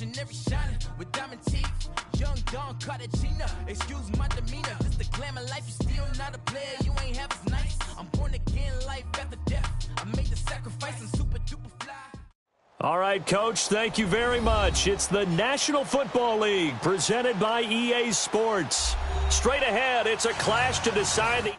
missionary shining with diamond teeth. Young Don Cartagena, excuse my demeanor. This the glamour life, you still not a player, you ain't half as nice. I'm born again, life after death. I made the sacrifice, I'm super duper fly. All right, Coach, thank you very much. It's the National Football League presented by EA Sports. Straight ahead, it's a clash to decide the...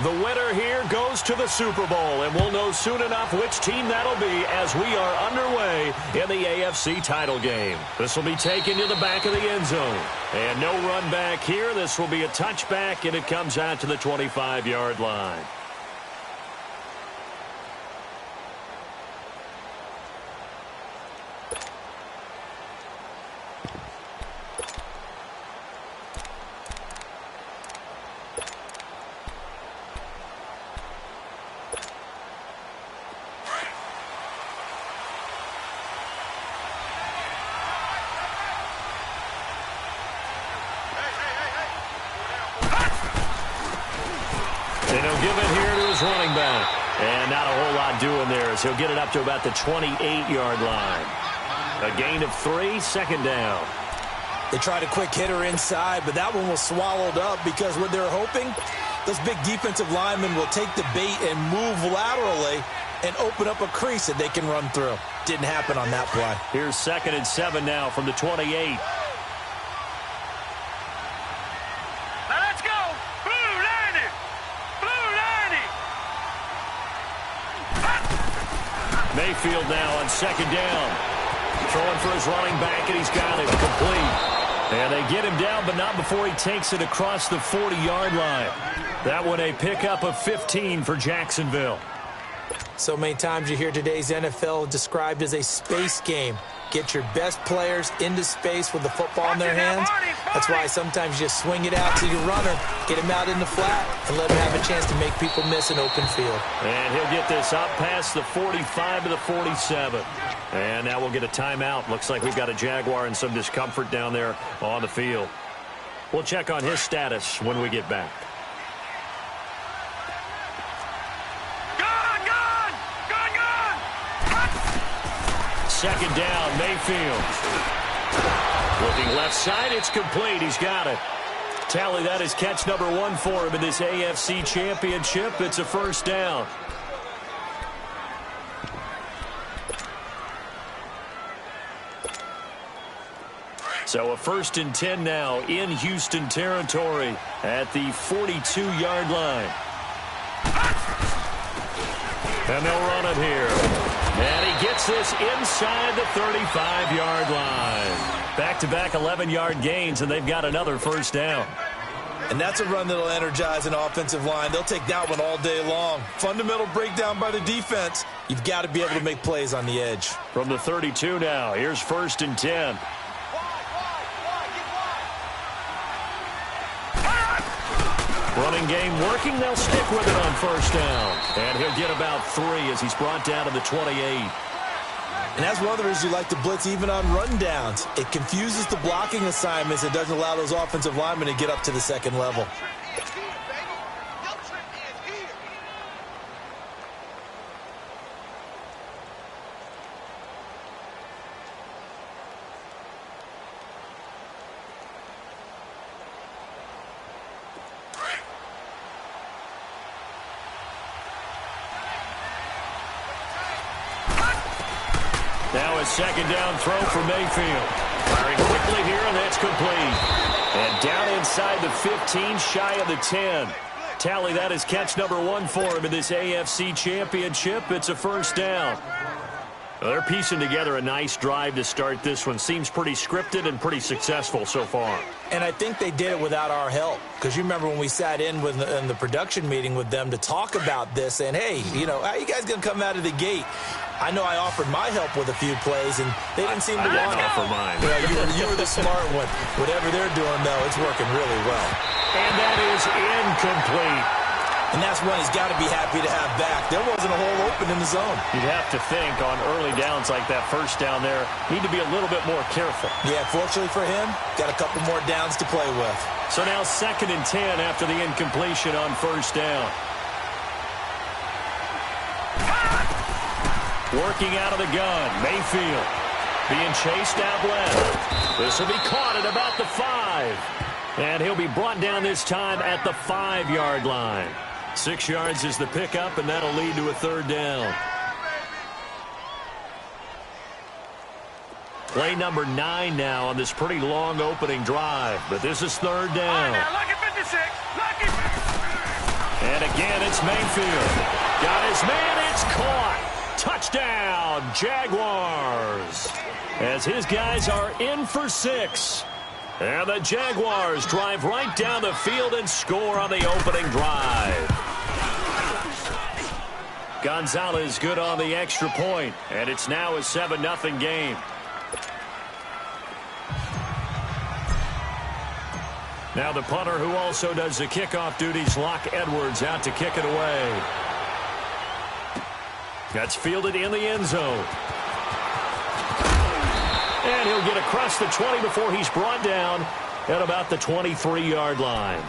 The winner here goes to the Super Bowl, and we'll know soon enough which team that'll be as we are underway in the AFC title game. This will be taken to the back of the end zone. And no run back here. This will be a touchback, and it comes out to the 25-yard line. And he'll give it here to his running back. And not a whole lot doing there as he'll get it up to about the 28-yard line. A gain of 3, second down. They tried a quick hitter inside, but that one was swallowed up because what they're hoping, those big defensive linemen will take the bait and move laterally and open up a crease that they can run through. Didn't happen on that play. Here's 2nd and 7 now from the 28. Mayfield now on 2nd down. Throwing for his running back, and he's got it complete. And they get him down, but not before he takes it across the 40-yard line. That one a pickup of 15 for Jacksonville. So many times you hear today's NFL described as a space game. Get your best players into space with the football in their hands. That's why sometimes you just swing it out to your runner, get him out in the flat, and let him have a chance to make people miss an open field. And he'll get this up past the 45 to the 47. And now we'll get a timeout. Looks like we've got a Jaguar and some discomfort down there on the field. We'll check on his status when we get back. Second down, Mayfield. Looking left side, it's complete. He's got it. Tally, that is catch number 1 for him in this AFC Championship. It's a first down. So a 1st and 10 now in Houston territory at the 42-yard line. And they'll run it here. And he gets this inside the 35-yard line. Back-to-back 11-yard gains, and they've got another first down. And that's a run that'll energize an offensive line. They'll take that one all day long. Fundamental breakdown by the defense. You've got to be able to make plays on the edge. From the 32 now, here's 1st and 10. Running game working. They'll stick with it on first down. And he'll get about 3 as he's brought down to the 28. And that's one of the reasons you like to blitz even on rundowns. It confuses the blocking assignments. It doesn't allow those offensive linemen to get up to the second level. Now a second down throw for Mayfield. Firing quickly here, and that's complete. And down inside the 15, shy of the 10. Tally, that is catch number 1 for him in this AFC Championship. It's a first down. Well, they're piecing together a nice drive to start this one. Seems pretty scripted and pretty successful so far. And I think they did it without our help. Because you remember when we sat in the production meeting with them to talk about this, and hey, you know, how you guys going to come out of the gate? I know I offered my help with a few plays, and they didn't seem to want it. For mine. Well, you were the smart one. Whatever they're doing, though, it's working really well. And that is incomplete. And that's one he's got to be happy to have back. There wasn't a hole open in the zone. You'd have to think on early downs like that first down there, need to be a little bit more careful. Yeah, fortunately for him, got a couple more downs to play with. So now 2nd and 10 after the incompletion on first down. Working out of the gun, Mayfield being chased out left. This will be caught at about the 5. And he'll be brought down this time at the 5-yard line. 6 yards is the pickup, and that'll lead to a 3rd down. Play number 9 now on this pretty long opening drive, but this is 3rd down. Lucky 56. Lucky. And again, it's Mayfield. Got his man, it's caught. Touchdown, Jaguars. As his guys are in for 6. And the Jaguars drive right down the field and score on the opening drive. Gonzalez good on the extra point, and it's now a 7-0 game. Now the punter who also does the kickoff duties, Locke Edwards, out to kick it away. That's fielded in the end zone. And he'll get across the 20 before he's brought down at about the 23-yard line.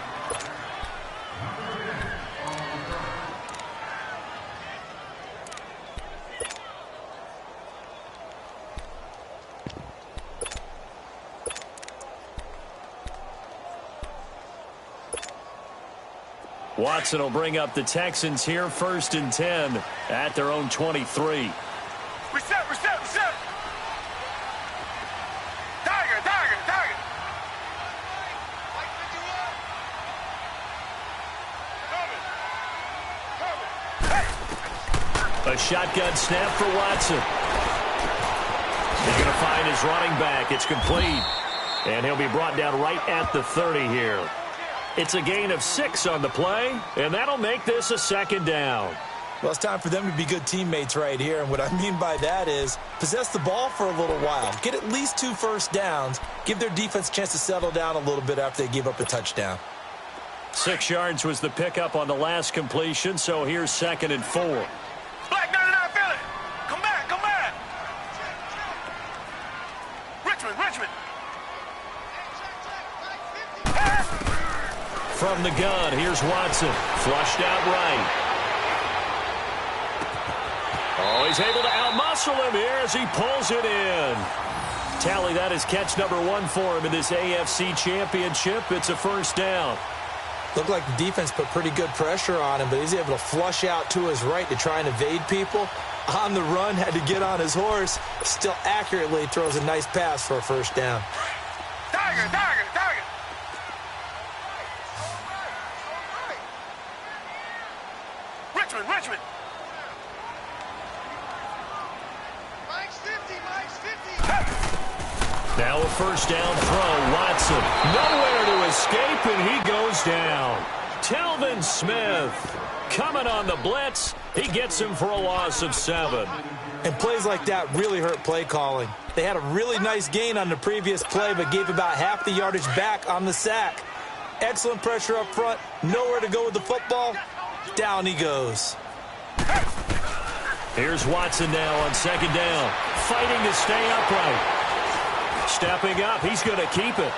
Watson will bring up the Texans here, 1st and 10 at their own 23. Reset. Tiger. A shotgun snap for Watson. He's going to find his running back. It's complete. And he'll be brought down right at the 30 here. It's a gain of 6 on the play, and that'll make this a 2nd down. Well, it's time for them to be good teammates right here, and what I mean by that is possess the ball for a little while. Get at least 2 first downs. Give their defense a chance to settle down a little bit after they give up a touchdown. 6 yards was the pickup on the last completion, so here's 2nd and 4. Black 99 Philly. Come back. Richmond. From the gun, here's Watson. Flushed out right. Oh, he's able to outmuscle him here as he pulls it in. Tally, that is catch number 1 for him in this AFC Championship. It's a 1st down. Looked like the defense put pretty good pressure on him, but he's able to flush out to his right to try and evade people. On the run, had to get on his horse. Still accurately throws a nice pass for a 1st down. Tiger. Richmond. Now a 1st down throw. Watson nowhere to escape, and he goes down. Telvin Smith coming on the blitz. He gets him for a loss of 7. And plays like that really hurt play calling. They had a really nice gain on the previous play, but gave about half the yardage back on the sack. Excellent pressure up front. Nowhere to go with the football. Down he goes. Here's Watson now on 2nd down. Fighting to stay upright. Stepping up, he's going to keep it.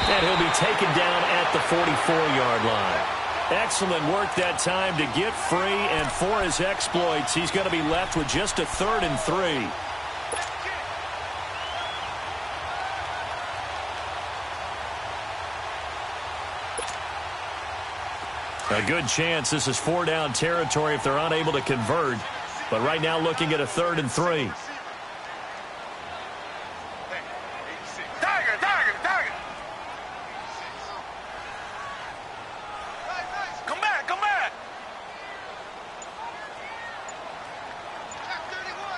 And he'll be taken down at the 44-yard line. Excellent work that time to get free, and for his exploits, he's going to be left with just a 3rd and 3. A good chance this is 4-down territory if they're unable to convert. But right now looking at a 3rd and 3. Tiger. Come back. Jack 31.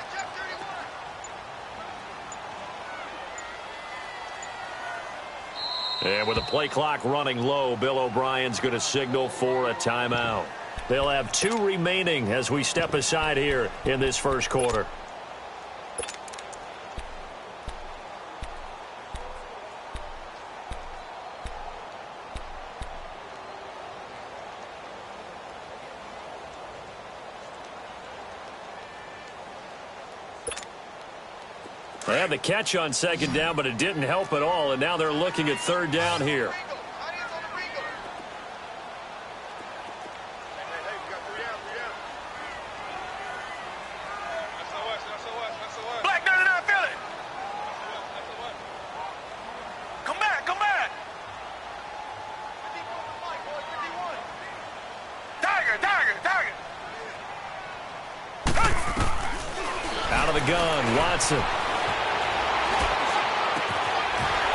And with the play clock running low, Bill O'Brien's going to signal for a timeout. They'll have 2 remaining as we step aside here in this first quarter. They had the catch on second down, but it didn't help at all, and now they're looking at third down here. Out of the gun, Watson.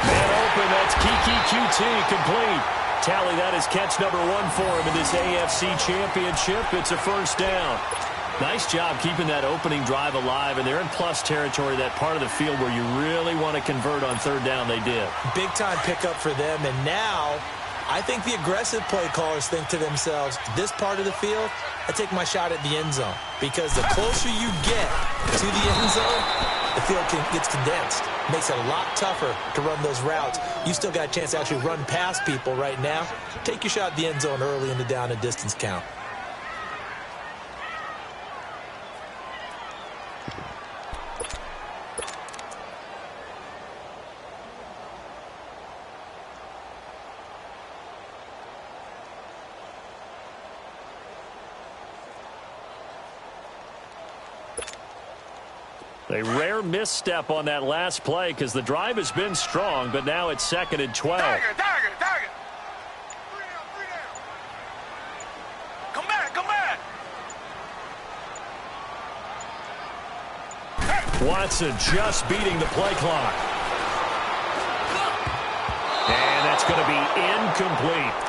Man open, that's Kiki QT, complete. Tally, that is catch number 1 for him in this AFC Championship. It's a first down. Nice job keeping that opening drive alive, and they're in plus territory, that part of the field where you really want to convert on third down. They did. Big-time pickup for them, and now I think the aggressive play callers think to themselves, this part of the field, I take my shot at the end zone, because the closer you get to the end zone, the field gets condensed. Makes it a lot tougher to run those routes. You still got a chance to actually run past people right now. Take your shot at the end zone early in the down and distance count. A rare misstep on that last play because the drive has been strong, but now it's 2nd and 12. Target. Come back. Watson just beating the play clock. And that's going to be incomplete.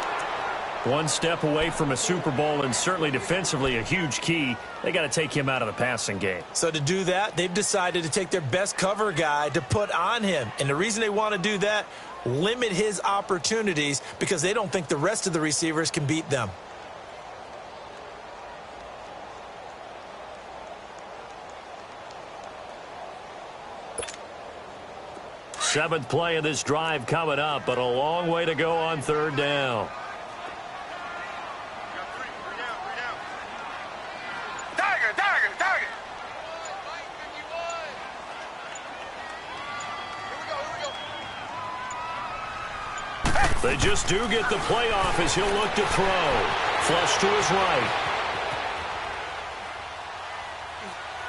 One step away from a Super Bowl, and certainly defensively a huge key. They got to take him out of the passing game. So to do that, they've decided to take their best cover guy to put on him. And the reason they want to do that, limit his opportunities because they don't think the rest of the receivers can beat them. Seventh play of this drive coming up, but a long way to go on third down. They just do get the play off as he'll look to throw. Flush to his right.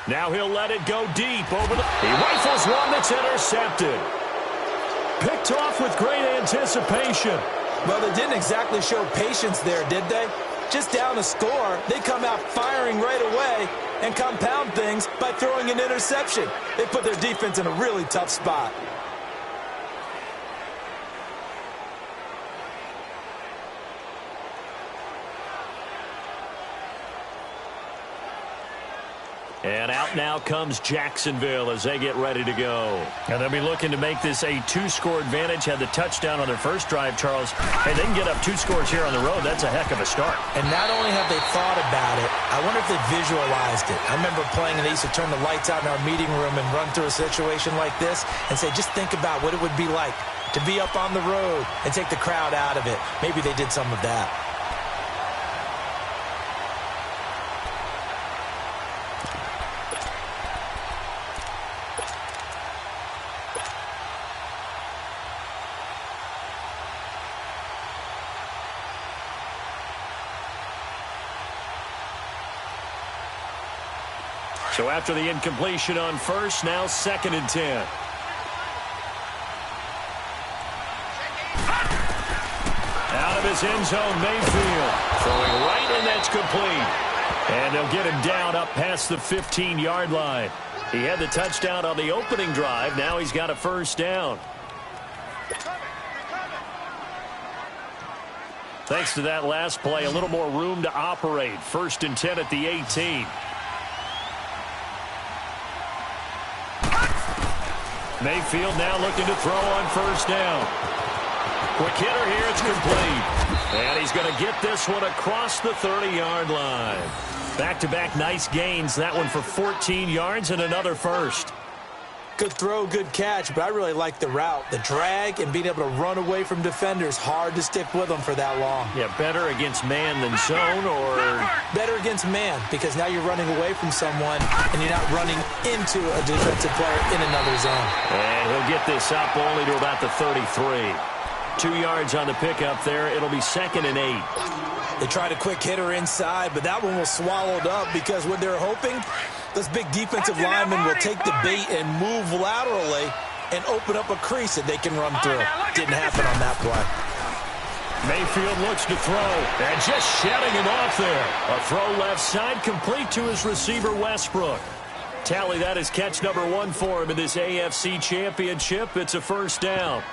Now he'll let it go deep over the... He rifles one that's intercepted. Picked off with great anticipation. Well, they didn't exactly show patience there, did they? Just down a score, they come out firing right away and compound things by throwing an interception. They put their defense in a really tough spot. And out now comes Jacksonville as they get ready to go. And they'll be looking to make this a 2-score advantage. Had the touchdown on their first drive, Charles. Hey, they can get up 2 scores here on the road. That's a heck of a start. And not only have they thought about it, I wonder if they visualized it. I remember playing, and they used to turn the lights out in our meeting room and run through a situation like this and say, just think about what it would be like to be up on the road and take the crowd out of it. Maybe they did some of that. So after the incompletion on first, now 2nd and 10. Out of his end zone, Mayfield. Throwing right, and that's complete. And they'll get him down up past the 15-yard line. He had the touchdown on the opening drive. Now he's got a first down. Thanks to that last play, a little more room to operate. 1st and 10 at the 18. Mayfield now looking to throw on first down. Quick hitter here, it's complete. And he's going to get this one across the 30-yard line. Back-to-back nice gains. That one for 14 yards and another first. Good throw, good catch, but I really like the route. The drag and being able to run away from defenders, hard to stick with them for that long. Yeah, better against man than zone, or? Better against man, because now you're running away from someone and you're not running into a defensive player in another zone. And he'll get this up only to about the 33. 2 yards on the pickup there. It'll be 2nd and 8. They tried a quick hitter inside, but that one was swallowed up because what they're hoping, those big defensive linemen will take the bait and move laterally and open up a crease that they can run through. Didn't happen on that play. Mayfield looks to throw, and just shedding him off there. A throw left side, complete to his receiver, Westbrook. Tally that is catch number 1 for him in this AFC Championship. It's a first down.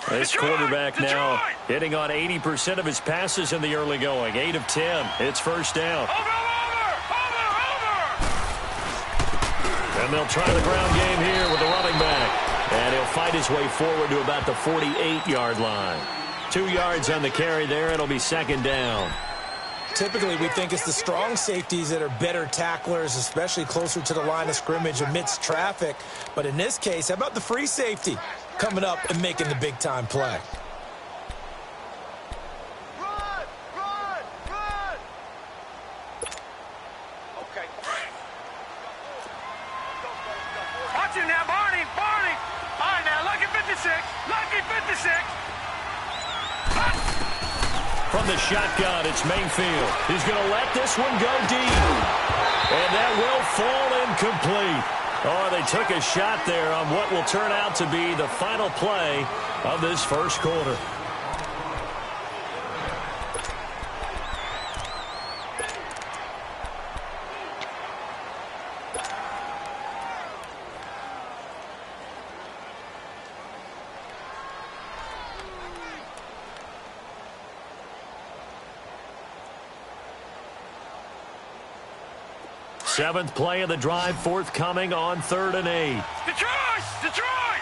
This quarterback now hitting on 80% of his passes in the early going. 8 of 10. It's first down. And they'll try the ground game here with the running back. And he'll fight his way forward to about the 48-yard line. 2 yards on the carry there. It'll be 2nd down. Typically, we think it's the strong safeties that are better tacklers, especially closer to the line of scrimmage amidst traffic. But in this case, how about the free safety coming up and making the big-time play? Okay. Watch it now, Barney. All right, now, lucky 56. From the shotgun, it's Mayfield. He's going to let this one go deep. And that will fall incomplete. Oh, they took a shot there on what will turn out to be the final play of this first quarter. Seventh play of the drive forthcoming on 3rd and 8. Detroit!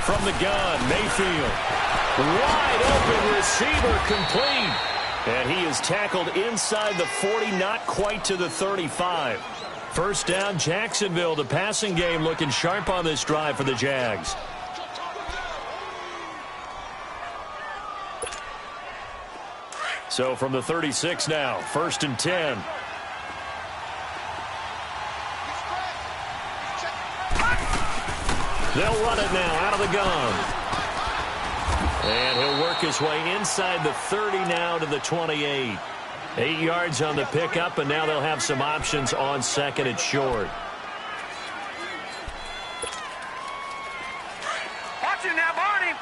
From the gun, Mayfield. Wide open receiver complete. And he is tackled inside the 40, not quite to the 35. First down, Jacksonville. The passing game looking sharp on this drive for the Jags. So from the 36 now, 1st and 10. They'll run it now out of the gun. And he'll work his way inside the 30 now to the 28. 8 yards on the pickup, and now they'll have some options on 2nd and short. Watch it now, Barney.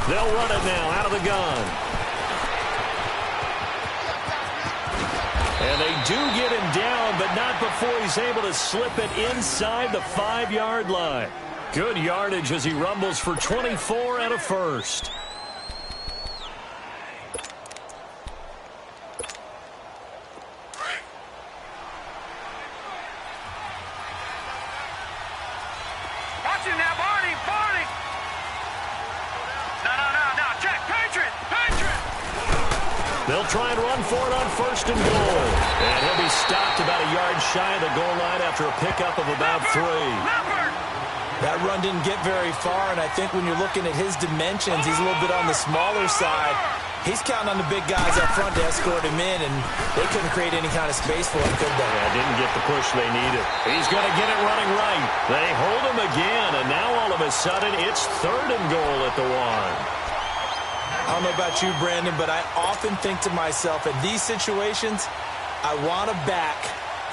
They'll run it now out of the gun. And they do get him down, but not before he's able to slip it inside the 5-yard line. Good yardage as he rumbles for 24 and a first. Watch it now, Barney. No, check, Patriot. They'll try and run for it on 1st and goal. And he'll be stopped about a yard shy of the goal line after a pickup of about 3. That run didn't get very far, and I think when you're looking at his dimensions, he's a little bit on the smaller side. He's counting on the big guys up front to escort him in, and they couldn't create any kind of space for him, could they? Yeah, didn't get the push they needed. He's going to get it running right. They hold him again, and now all of a sudden it's 3rd and goal at the 1. I don't know about you, Brandon, but I often think to myself, in these situations, I want a back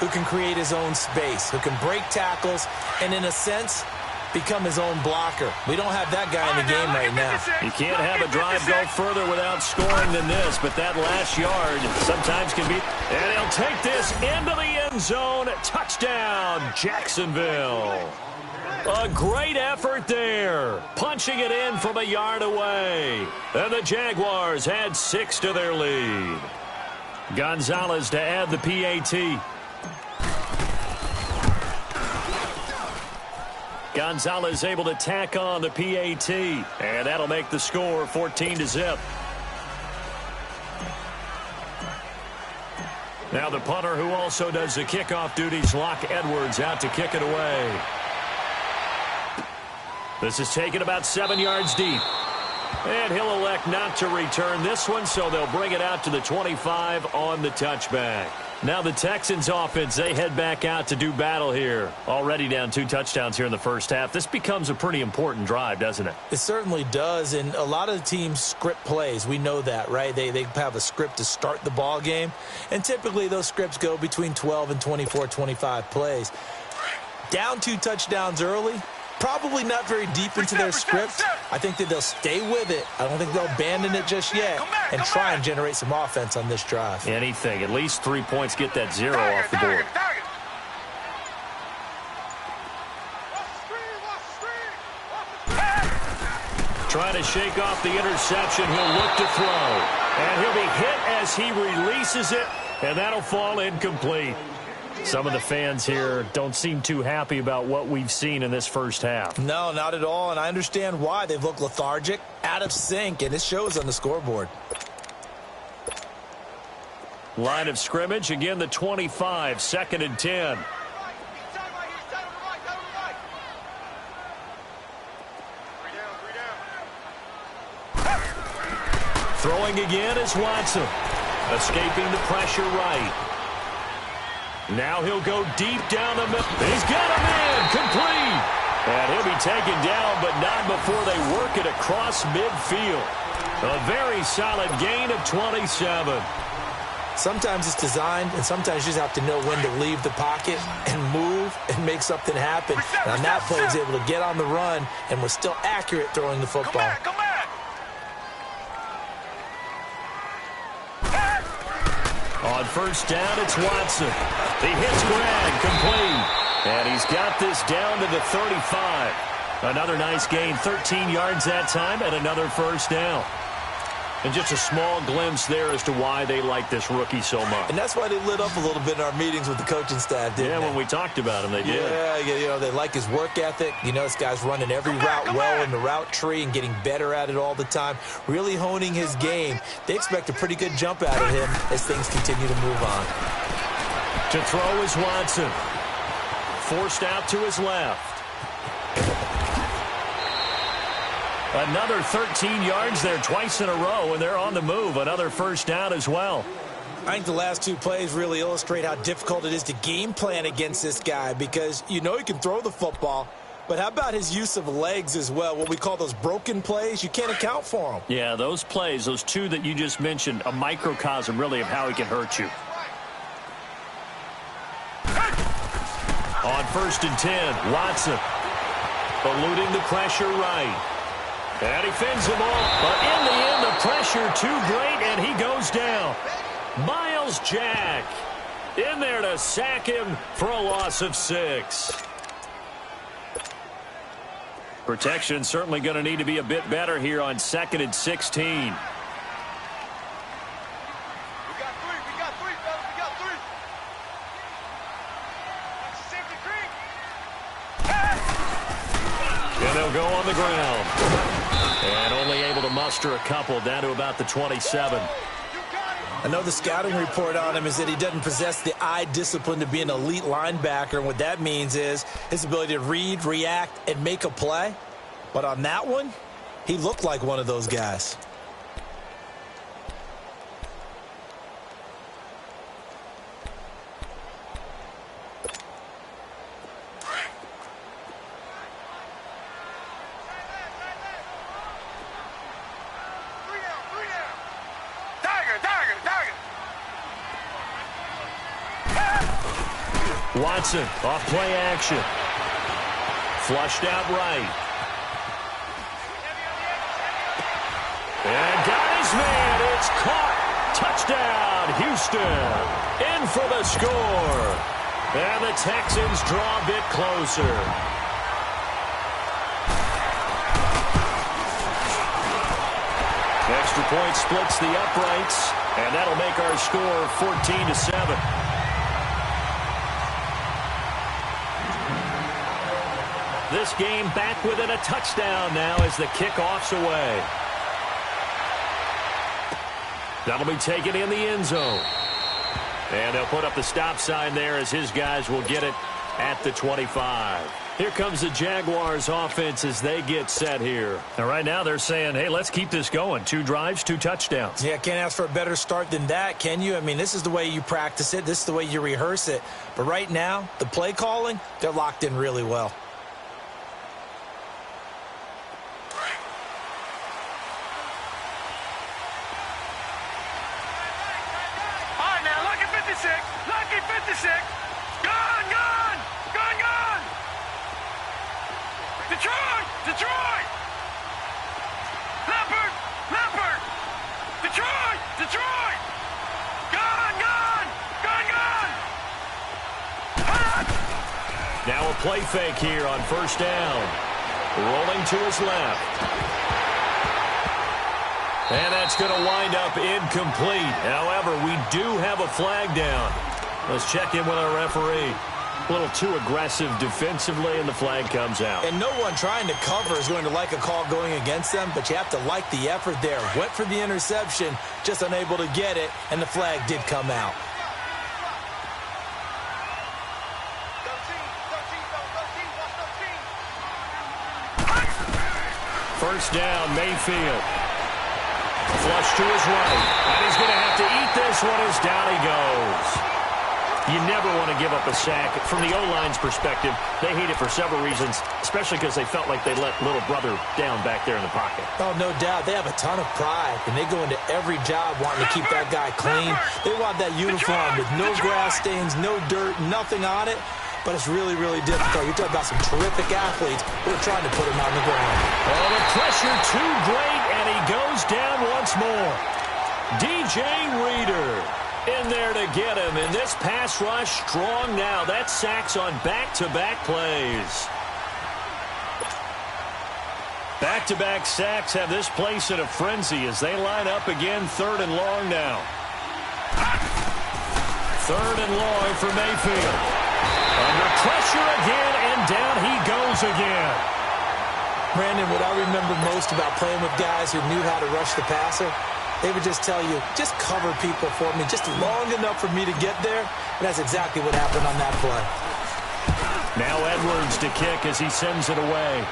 who can create his own space, who can break tackles, and in a sense, become his own blocker. We don't have that guy in the game right now. You can't have a drive go further without scoring than this, but that last yard sometimes can be. And he'll take this into the end zone. Touchdown, Jacksonville. A great effort there, punching it in from a yard away. And the Jaguars had 6 to their lead. Gonzalez to add the PAT. Gonzalez able to tack on the PAT, and that'll make the score 14-0. Now the punter who also does the kickoff duties, Locke Edwards, out to kick it away. This is taken about 7 yards deep. And he'll elect not to return this one, so they'll bring it out to the 25 on the touchback. Now the Texans offense, they head back out to do battle here. Already down 2 touchdowns here in the first half. This becomes a pretty important drive, doesn't it? It certainly does, and a lot of the teams script plays. We know that, right? They have a script to start the ball game, and typically those scripts go between 12 and 24, 25 plays. Down 2 touchdowns early, probably not very deep into their script. I think that they'll stay with it. I don't think they'll abandon it just yet and try and generate some offense on this drive. Anything. At least 3 points, get that 0 off the board. Trying to shake off the interception. He'll look to throw. And he'll be hit as he releases it, and that'll fall incomplete. Some of the fans here don't seem too happy about what we've seen in this first half. No, not at all, and I understand why. They've looked lethargic, out of sync, and it shows on the scoreboard. Line of scrimmage, again the 25, 2nd and 10. Throwing again is Watson. Escaping the pressure right. Now he'll go deep down the middle. He's got a man complete. And he'll be taken down, but not before they work it across midfield. A very solid gain of 27. Sometimes it's designed, and sometimes you just have to know when to leave the pocket and move and make something happen. And on that play, he was able to get on the run and was still accurate throwing the football. Come back. On first down, it's Watson. He hits Grant, complete. And he's got this down to the 35. Another nice gain, 13 yards that time, and another first down. And just a small glimpse there as to why they like this rookie so much. And that's why they lit up a little bit in our meetings with the coaching staff, didn't they? When we talked about him, they did. Yeah, they like his work ethic. You know, this guy's running every route well in the route tree and getting better at it all the time, really honing his game. They expect a pretty good jump out of him as things continue to move on. To throw is Watson. Forced out to his left. Another 13 yards there twice in a row, and they're on the move. Another first down as well. I think the last 2 plays really illustrate how difficult it is to game plan against this guy because you know he can throw the football, but how about his use of legs as well? What we call those broken plays, you can't account for them. Yeah, those plays, those 2 that you just mentioned, a microcosm really of how he can hurt you. On first and 10, Watson eluding the pressure right. And he fends him off, but in the end, the pressure too great, and he goes down. Miles Jack in there to sack him for a loss of 6. Protection certainly going to need to be a bit better here on 2nd and 16. And they'll go on the ground. And only able to muster a couple down to about the 27. I know the scouting report on him is that he doesn't possess the eye discipline to be an elite linebacker. And what that means is his ability to read, react, and make a play. But on that one, he looked like one of those guys. Watson off play action. Flushed out right. And got his man. It's caught. Touchdown, Houston. In for the score. And the Texans draw a bit closer. Extra point splits the uprights, and that'll make our score 14-7. This game back within a touchdown now as the kickoff's away. That'll be taken in the end zone. And they'll put up the stop sign there as his guys will get it at the 25. Here comes the Jaguars offense as they get set here. And right now they're saying, hey, let's keep this going. 2 drives, 2 touchdowns. Yeah, can't ask for a better start than that, can you? I mean, this is the way you practice it. This is the way you rehearse it. But right now, the play calling, they're locked in really well. Lucky 56. Gone. Detroit. Leopard. Detroit. Gone. Now a play fake here on first down. Rolling to his left. And that's going to wind up incomplete. However, we do have a flag down. Let's check in with our referee. A little too aggressive defensively, and the flag comes out. And no one trying to cover is going to like a call going against them, but you have to like the effort there. Went for the interception, just unable to get it, and the flag did come out. First down, Mayfield. Flush to his right. And he's going to have to eat this one as down he goes. You never want to give up a sack. From the O-line's perspective, they hate it for several reasons, especially because they felt like they let little brother down back there in the pocket. Oh, no doubt. They have a ton of pride, and they go into every job wanting to keep that guy clean. They want that uniform with no grass stains, no dirt, nothing on it. But it's really, really difficult. You're talking about some terrific athletes who are trying to put him on the ground. Oh, the pressure too great, and he goes down once more. DJ Reader in there to get him, and this pass rush strong now. That's sacks on back-to-back plays. Back-to-back sacks have this place in a frenzy as they line up again. 3rd and long now. 3rd and long for Mayfield. Under pressure again, and down he goes again. Brandon, what I remember most about playing with guys who knew how to rush the passer, they would just tell you, just cover people for me, just long enough for me to get there. And that's exactly what happened on that play. Now Edwards to kick as he sends it away.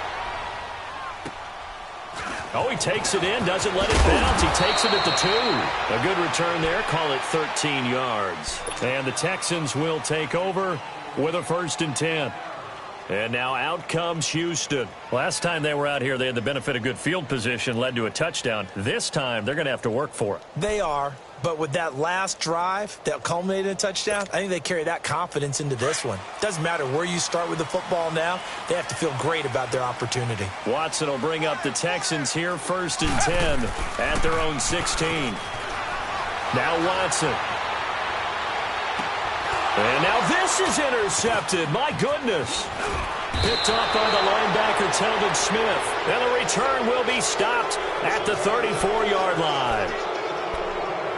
Oh, he takes it in, doesn't let it bounce. He takes it at the 2. A good return there, call it 13 yards. And the Texans will take over with a 1st and 10. And now out comes Houston. Last time they were out here, they had the benefit of good field position, led to a touchdown. This time, they're going to have to work for it. They are, but with that last drive that culminated in a touchdown, I think they carry that confidence into this one. Doesn't matter where you start with the football now, they have to feel great about their opportunity. Watson will bring up the Texans here, 1st and 10 at their own 16. Now Watson. And now this is intercepted. My goodness. Picked off by the linebacker, Telvin Smith. And the return will be stopped at the 34-yard line.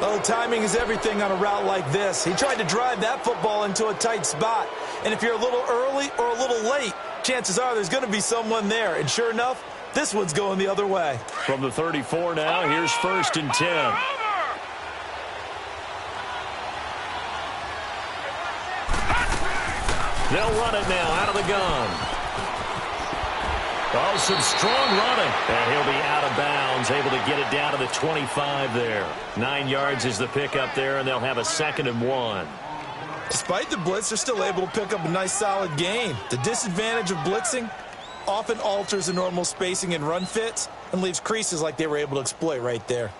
Well, timing is everything on a route like this. He tried to drive that football into a tight spot. And if you're a little early or a little late, chances are there's going to be someone there. And sure enough, this one's going the other way. From the 34 now, here's 1st and 10. They'll run it now out of the gun. Oh, some strong running. And he'll be out of bounds, able to get it down to the 25 there. 9 yards is the pickup there, and they'll have a 2nd and 1. Despite the blitz, they're still able to pick up a nice, solid gain. The disadvantage of blitzing often alters the normal spacing and run fits and leaves creases like they were able to exploit right there.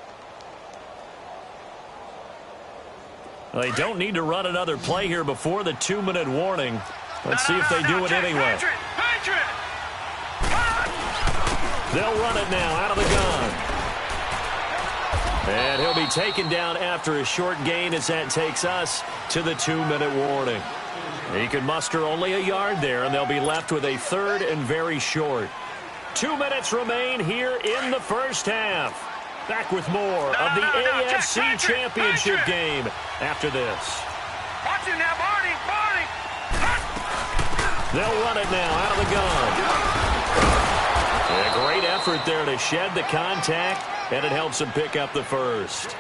Well, they don't need to run another play here before the 2-minute warning. Let's see if they do it anyway. Patriot! They'll run it now out of the gun. And he'll be taken down after a short gain as that takes us to the 2-minute warning. He can muster only a yard there, and they'll be left with a third and very short. 2 minutes remain here in the first half. Back with more of the AFC Championship game after this. Watch it now, Barney. They'll run it now out of the gun. A great effort there to shed the contact, and it helps them pick up the first.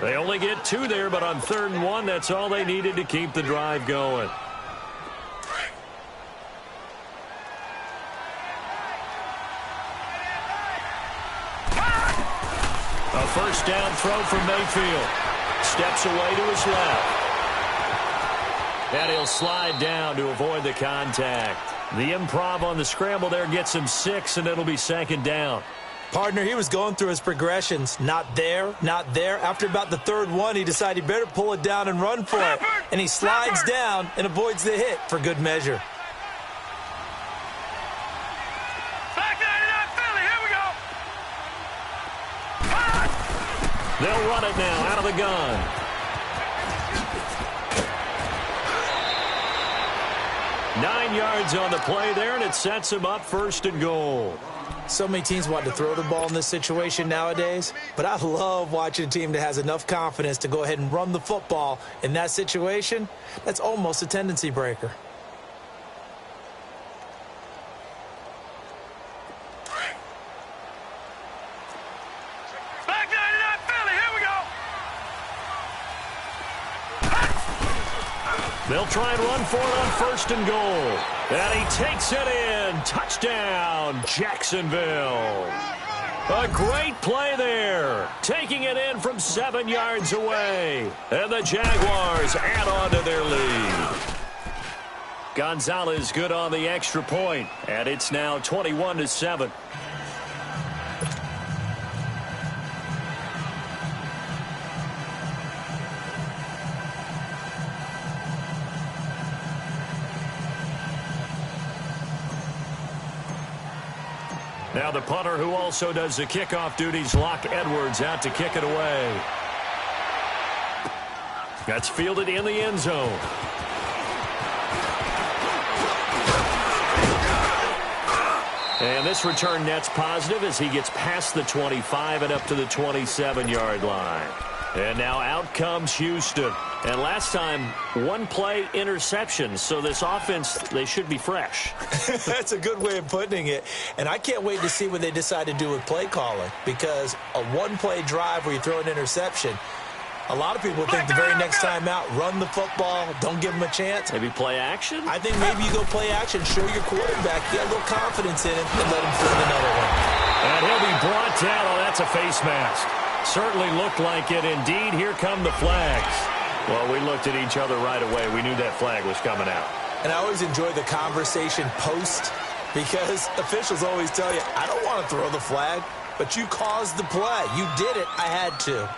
They only get 2 there, but on 3rd and 1, that's all they needed to keep the drive going. A first down throw from Mayfield. Steps away to his left. And he'll slide down to avoid the contact. The improv on the scramble there gets him 6, and it'll be 2nd down. Partner, he was going through his progressions. Not there, not there. After about the 3rd one, he decided he better pull it down and run for it. And he slides down and avoids the hit for good measure. Back 99 Philly, here we go. They'll run it now out of the gun. Nine yards on the play there, and it sets him up 1st and goal. So many teams want to throw the ball in this situation nowadays, but I love watching a team that has enough confidence to go ahead and run the football. In that situation, that's almost a tendency breaker. Back 99 Philly, here we go. They'll try and run for it on 1st and goal. And he takes it in. Touchdown, Jacksonville. A great play there. Taking it in from 7 yards away. And the Jaguars add on to their lead. Gonzalez good on the extra point. And it's now 21-7. Now the punter who also does the kickoff duties, Locke Edwards, out to kick it away. That's fielded in the end zone. And this return net's positive as he gets past the 25 and up to the 27-yard line. And now out comes Houston. And last time, 1 play interception. So this offense, they should be fresh. That's a good way of putting it. And I can't wait to see what they decide to do with play calling. Because a 1-play drive where you throw an interception, a lot of people think the very next time out, run the football, don't give them a chance. Maybe play action? I think maybe you go play action, show your quarterback, get a little confidence in him, and let him field another one. And he'll be brought down. Oh, that's a face mask. Certainly looked like it. Indeed, here come the flags. Well, we looked at each other right away. We knew that flag was coming out. And I always enjoy the conversation post because officials always tell you, I don't want to throw the flag, but you caused the play. You did it. I had to.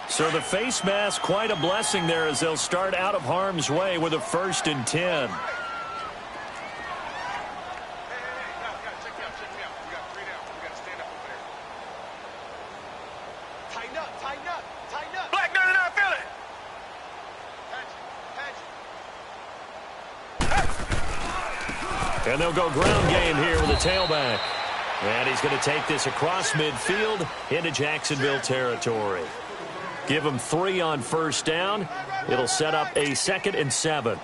So the face mask, quite a blessing there as they'll start out of harm's way with a 1st and 10. And they'll go ground game here with a tailback. And he's going to take this across midfield into Jacksonville territory. Give him 3 on 1st down. It'll set up a 2nd and 7.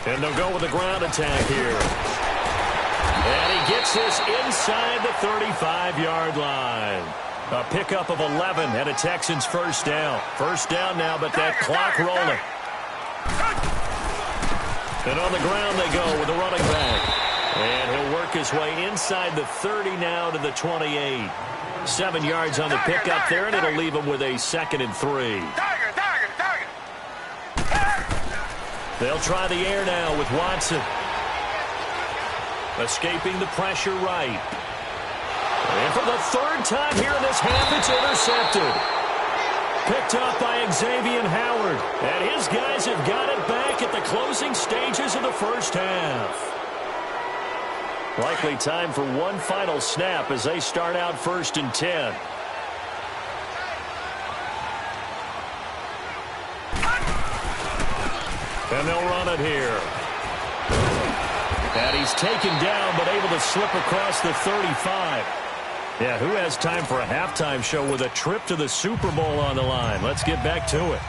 And they'll go with a ground attack here. And he gets this inside the 35-yard line. A pickup of 11 and a Texans 1st down. 1st down now, but that clock rolling. And on the ground they go with the running back. And he'll work his way inside the 30 now to the 28. 7 yards on the pickup there, and it'll leave him with a 2nd and 3. They'll try the air now with Watson. Escaping the pressure right. And for the 3rd time here in this half, it's intercepted. Picked up by Xavier Howard. And his guys have got it back at the closing stages of the first half. Likely time for one final snap as they start out 1st and 10. And they'll run it here. And he's taken down but able to slip across the 35. Yeah, who has time for a halftime show with a trip to the Super Bowl on the line? Let's get back to it.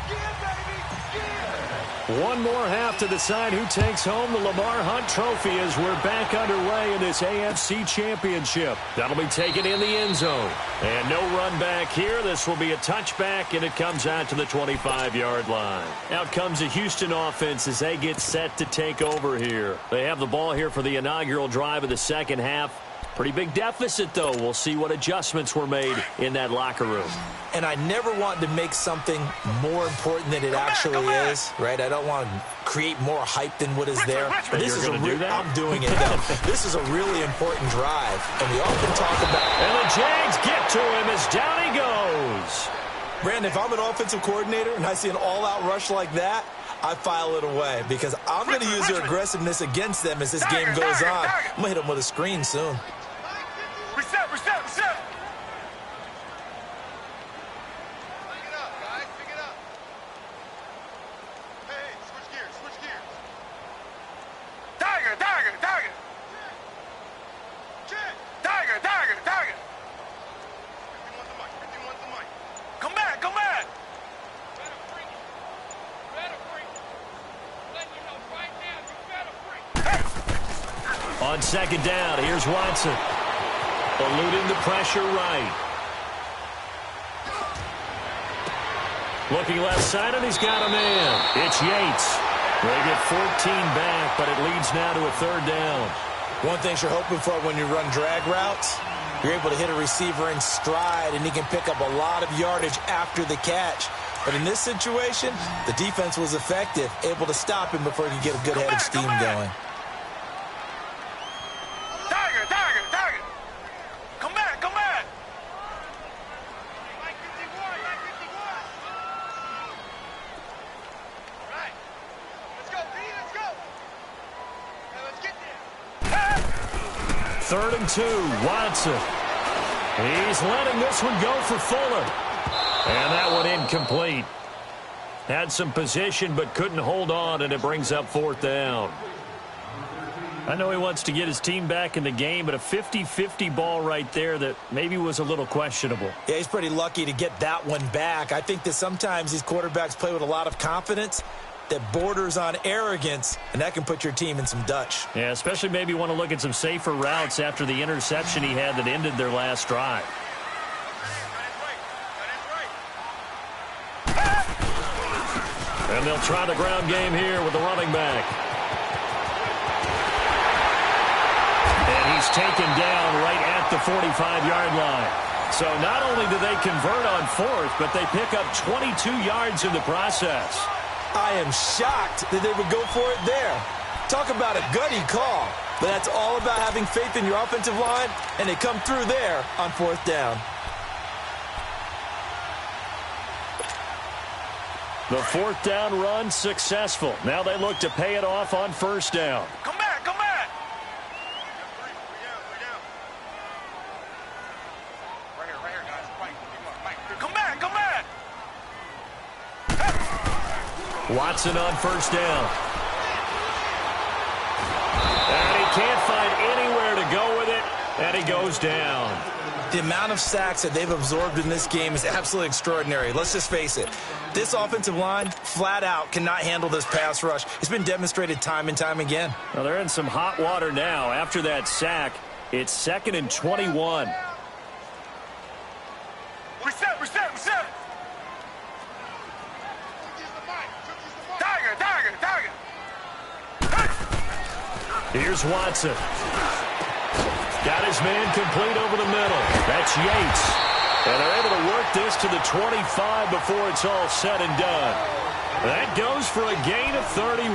One more half to decide who takes home the Lamar Hunt Trophy as we're back underway in this AFC Championship. That'll be taken in the end zone. And no run back here. This will be a touchback, and it comes out to the 25-yard line. Out comes the Houston offense as they get set to take over here. They have the ball here for the inaugural drive of the second half. Pretty big deficit, though. We'll see what adjustments were made in that locker room. And I never want to make something more important than it actually is, right? I don't want to create more hype than what is there. But this is I'm doing it, though. This is a really important drive, and we often talk about... And the Jags get to him as down he goes. Brandon, if I'm an offensive coordinator and I see an all-out rush like that, I file it away because I'm going to use their aggressiveness against them as this game goes on. I'm going to hit them with a screen soon. Reset. Pick it up, guys. Pick it up. Hey, switch gears. Tiger. Check. Tiger. 51 the mic. Come back. On second down, here's Watson. Eluding the pressure right. Looking left side, and he's got a man. It's Yates. They get 14 back, but it leads now to a third down. One thing you're hoping for when you run drag routes, you're able to hit a receiver in stride, and he can pick up a lot of yardage after the catch. But in this situation, the defense was effective, able to stop him before he could get a good head of steam going. Tiger. Come back. Mike 51. All right. Let's go, P. Let's go. Now let's get there. 3rd and 2, Watson. He's letting this one go for Fuller. And that one incomplete. Had some position but couldn't hold on, and it brings up 4th down. I know he wants to get his team back in the game, but a 50-50 ball right there that maybe was a little questionable. Yeah, he's pretty lucky to get that one back. I think that sometimes these quarterbacks play with a lot of confidence that borders on arrogance, and that can put your team in some Dutch. Yeah, especially maybe want to look at some safer routes after the interception he had that ended their last drive. And they'll try the ground game here with the running back. And he's taken down right at the 45-yard line. So not only do they convert on 4th, but they pick up 22 yards in the process. I am shocked that they would go for it there. Talk about a gutty call. But that's all about having faith in your offensive line, and they come through there on 4th down. The 4th down run successful. Now they look to pay it off on 1st down. Come back. Right here, guys. Mike. Come back. Watson on 1st down. And he can't find anywhere to go with it, and he goes down. The amount of sacks that they've absorbed in this game is absolutely extraordinary. Let's just face it. This offensive line, flat out, cannot handle this pass rush. It's been demonstrated time and time again. Well, they're in some hot water now. After that sack, it's 2nd and 21. Reset. Tiger. Here's Watson. Got his man complete over the middle. That's Yates. And they're able to work this to the 25 before it's all said and done. That goes for a gain of 31.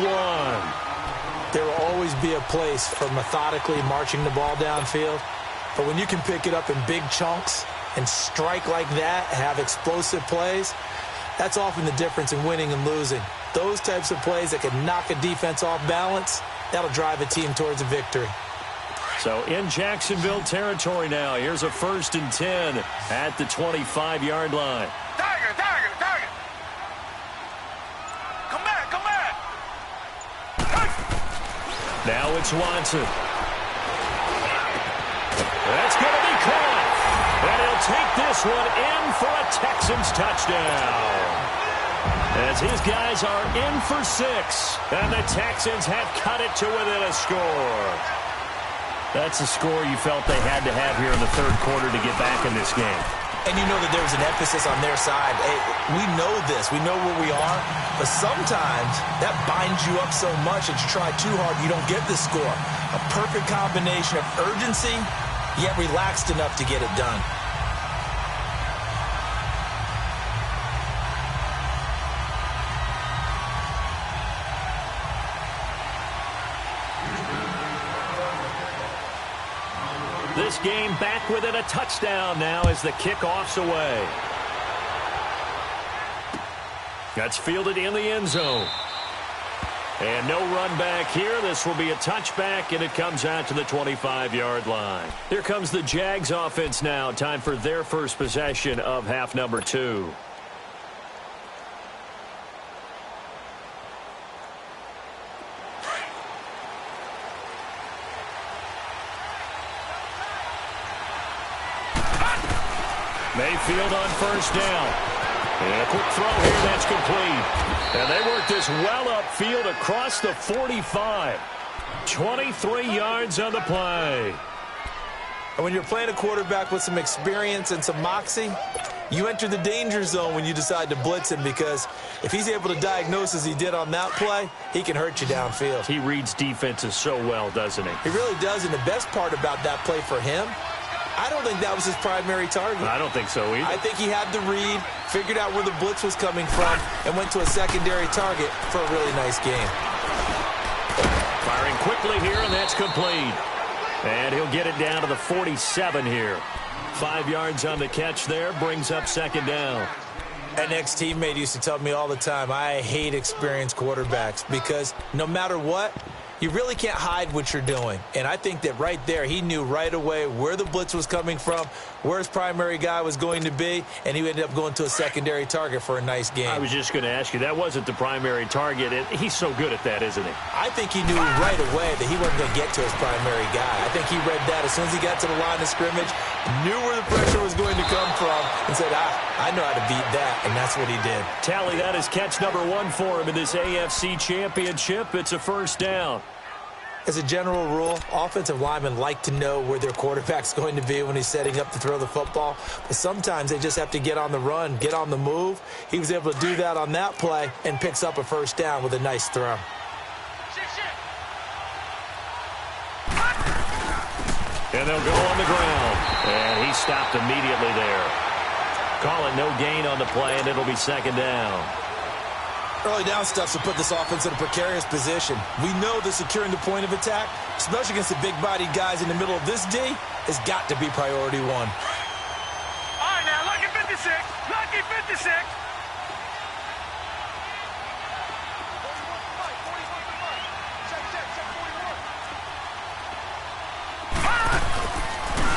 There will always be a place for methodically marching the ball downfield. But when you can pick it up in big chunks and strike like that, have explosive plays, That's often the difference in winning and losing. Those types of plays that can knock a defense off balance, that'll drive a team towards a victory. So in Jacksonville territory now, here's a 1st and 10 at the 25-yard line. Tiger, tiger, tiger. Come back, come back. Now it's Watson. That's going to be caught. And he'll take this one in for a Texans touchdown. As his guys are in for 6. And the Texans have cut it to within a score. That's a score you felt they had to have here in the 3rd quarter to get back in this game. And you know that there was an emphasis on their side. Hey, we know this. We know where we are. But sometimes that binds you up so much that you try too hard, you don't get the score. A perfect combination of urgency, yet relaxed enough to get it done. This game back within a touchdown now as the kickoff's away. That's fielded in the end zone. And no run back here. This will be a touchback, and it comes out to the 25-yard line. Here comes the Jags offense now. Time for their first possession of half number 2. Mayfield on 1st down. And a quick throw here, that's complete. And they work this well upfield across the 45. 23 yards on the play. And when you're playing a quarterback with some experience and some moxie, you enter the danger zone when you decide to blitz him, because if he's able to diagnose as he did on that play, he can hurt you downfield. He reads defenses so well, doesn't he? He really does, and the best part about that play for him, I don't think that was his primary target. I don't think so either. I think he had the read, figured out where the blitz was coming from, and went to a secondary target for a really nice game. Firing quickly here, and that's complete. And he'll get it down to the 47 here. 5 yards on the catch there, brings up 2nd down. An ex-teammate used to tell me all the time, I hate experienced quarterbacks, because no matter what, you really can't hide what you're doing. And I think that right there, he knew right away where the blitz was coming from, where his primary guy was going to be, and he ended up going to a secondary target for a nice game. I was just going to ask you, that wasn't the primary target. He's so good at that, isn't he? I think he knew right away that he wasn't going to get to his primary guy. I think he read that as soon as he got to the line of scrimmage, knew where the pressure was going to come from, and said, I know how to beat that, and that's what he did. Tally, that is catch number 1 for him in this AFC Championship. It's a 1st down. As a general rule, offensive linemen like to know where their quarterback's going to be when he's setting up to throw the football. But sometimes they just have to get on the run, get on the move. He was able to do that on that play and picks up a 1st down with a nice throw. And they'll go on the ground. And he stopped immediately there. Call it no gain on the play, and it'll be 2nd down. Early down stuff to put this offense in a precarious position. We know that securing the point of attack, especially against the big-bodied guys in the middle of this D, has got to be priority 1. All right, now, lucky 56. Lucky 56.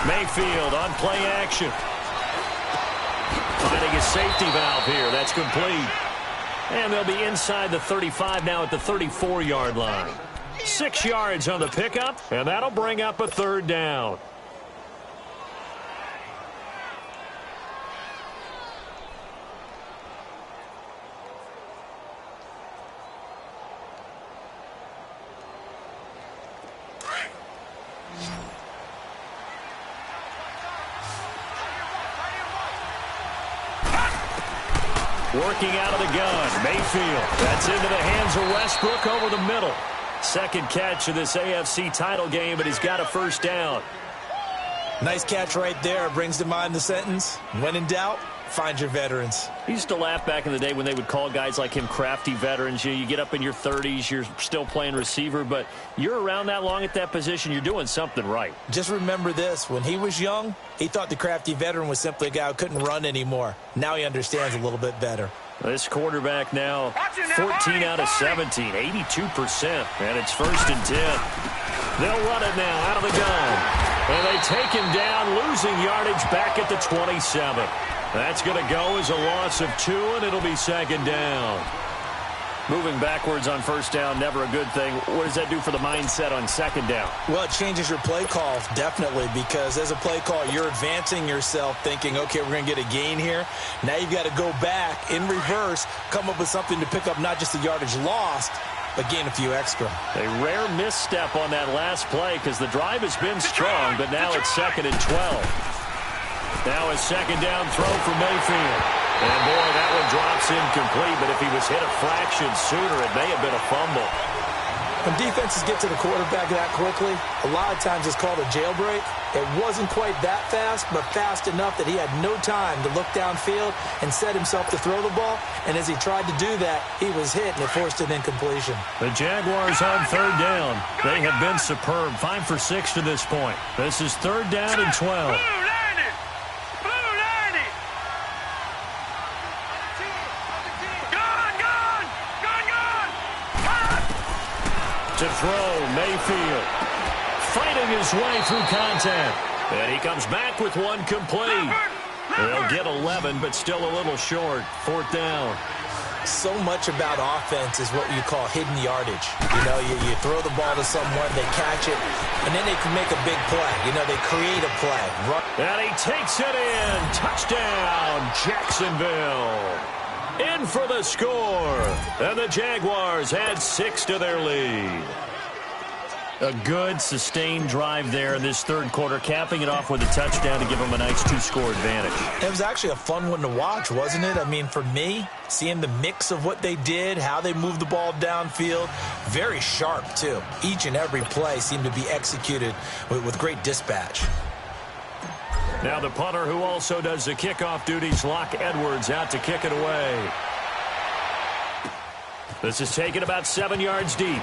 Mayfield on play action. Finding a safety valve here. That's complete. And they'll be inside the 35 now at the 34-yard line. 6 yards on the pickup, and that'll bring up a 3rd down. Working out of the gun, Mayfield. That's into the hands of Westbrook over the middle. 2nd catch of this AFC title game, but he's got a 1st down. Nice catch right there. Brings to mind the sentence, when in doubt, find your veterans. I used to laugh back in the day when they would call guys like him crafty veterans. You get up in your 30s, you're still playing receiver, but you're around that long at that position, you're doing something right. Just remember this. When he was young, he thought the crafty veteran was simply a guy who couldn't run anymore. Now he understands a little bit better. This quarterback now 14 out of 17, 82%, and it's 1st and 10. They'll run it now out of the gun. And they take him down, losing yardage back at the 27. That's going to go as a loss of 2, and it'll be 2nd down. Moving backwards on 1st down, never a good thing. What does that do for the mindset on 2nd down? Well, it changes your play call, definitely, because as a play call, you're advancing yourself thinking, okay, we're going to get a gain here. Now you've got to go back in reverse, come up with something to pick up not just the yardage lost, but gain a few extra. A rare misstep on that last play because the drive has been strong, but now it's 2nd and 12. Now a 2nd down throw for Mayfield. And, boy, that one drops incomplete, but if he was hit a fraction sooner, it may have been a fumble. When defenses get to the quarterback that quickly, a lot of times it's called a jailbreak. It wasn't quite that fast, but fast enough that he had no time to look downfield and set himself to throw the ball. And as he tried to do that, he was hit, and it forced an incompletion. The Jaguars on 3rd down. They have been superb, 5 for 6 to this point. This is 3rd down and 12. To throw, Mayfield fighting his way through contact. And he comes back with one complete. They'll get 11, but still a little short. 4th down. So much about offense is what you call hidden yardage. You know, you throw the ball to someone, they catch it, and then they can make a big play. You know, they create a play. And he takes it in. Touchdown, Jacksonville. In for the score. And the Jaguars add 6 to their lead. A good, sustained drive there in this 3rd quarter, capping it off with a touchdown to give them a nice 2-score advantage. It was actually a fun one to watch, wasn't it? I mean, for me, seeing the mix of what they did, how they moved the ball downfield, very sharp, too. Each and every play seemed to be executed with great dispatch. Now the punter who also does the kickoff duties, Locke Edwards, out to kick it away. This is taken about 7 yards deep.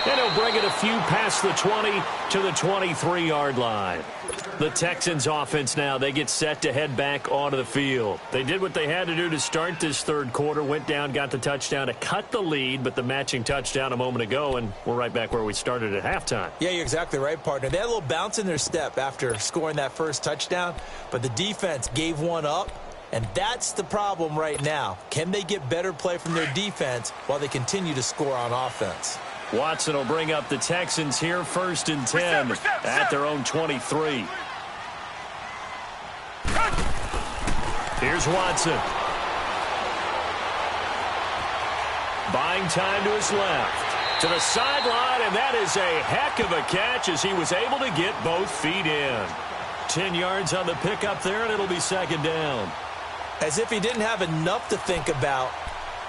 And he'll bring it a few past the 20 to the 23-yard line. The Texans offense now, they get set to head back onto the field. They did what they had to do to start this 3rd quarter, went down, got the touchdown to cut the lead, but the matching touchdown a moment ago, and we're right back where we started at halftime. Yeah, you're exactly right, partner. They had a little bounce in their step after scoring that first touchdown, but the defense gave one up, and that's the problem right now. Can they get better play from their defense while they continue to score on offense? Watson will bring up the Texans here, 1st and 10 at their own 23. Here's Watson. Buying time to his left. To the sideline, and that is a heck of a catch as he was able to get both feet in. 10 yards on the pickup there, and it'll be 2nd down. As if he didn't have enough to think about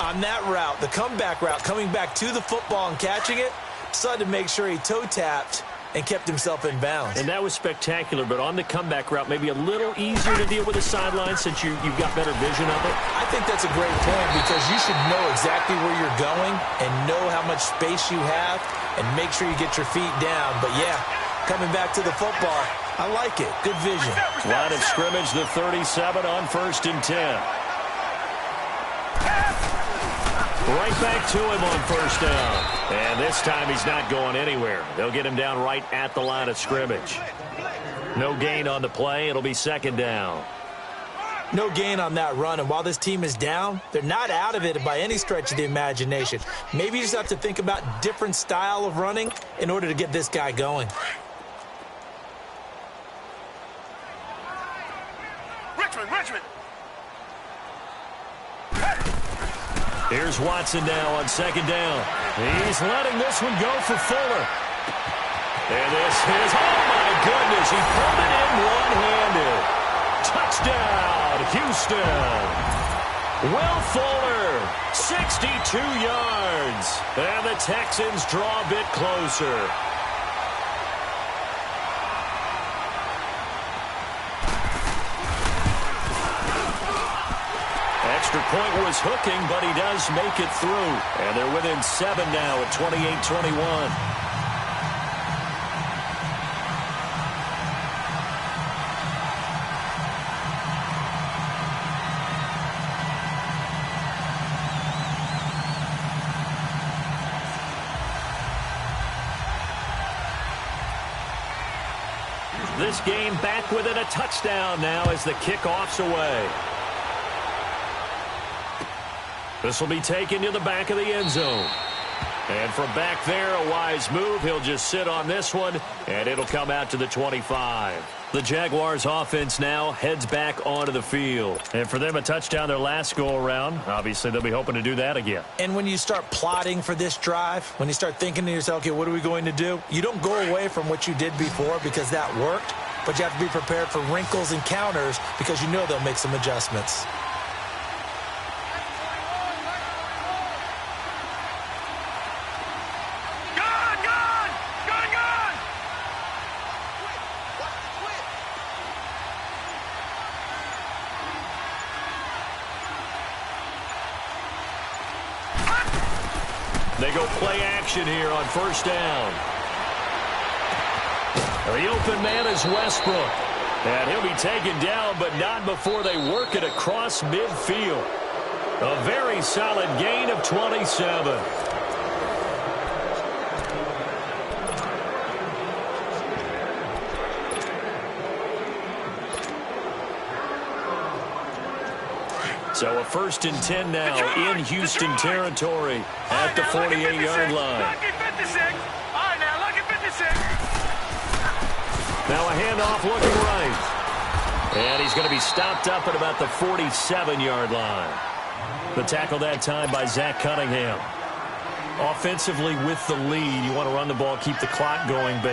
on that route, the comeback route, coming back to the football and catching it, decided to make sure he toe-tapped and kept himself in bounds. And that was spectacular, but on the comeback route, maybe a little easier to deal with the sideline since you've got better vision of it. I think that's a great point because you should know exactly where you're going and know how much space you have and make sure you get your feet down. But, yeah, coming back to the football, I like it. Good vision. Line of scrimmage, the 37 on 1st and 10. Right back to him on 1st down. And this time he's not going anywhere. They'll get him down right at the line of scrimmage. No gain on the play. It'll be 2nd down. No gain on that run. And while this team is down, they're not out of it by any stretch of the imagination. Maybe you just have to think about different style of running in order to get this guy going. Richmond. Here's Watson now on 2nd down. He's letting this one go for Fuller. And this is, oh my goodness, he pulled it in one-handed. Touchdown, Houston. Will Fuller, 62 yards. And the Texans draw a bit closer. Extra point was hooking, but he does make it through. And they're within 7 now at 28-21. This game back within a touchdown now as the kickoff's away. This will be taken to the back of the end zone. And from back there, a wise move. He'll just sit on this one, and it'll come out to the 25. The Jaguars offense now heads back onto the field. And for them, a touchdown their last go-around. Obviously, they'll be hoping to do that again. And when you start plotting for this drive, when you start thinking to yourself, okay, what are we going to do? You don't go away from what you did before because that worked, but you have to be prepared for wrinkles and counters because you know they'll make some adjustments. They go play action here on first down. The open man is Westbrook. And he'll be taken down, but not before they work it across midfield. A very solid gain of 27. So a 1st and 10 now in Houston territory at the 48-yard line. Now a handoff looking right. And he's going to be stopped up at about the 47-yard line. The tackle that time by Zach Cunningham. Offensively with the lead, you want to run the ball, keep the clock going, but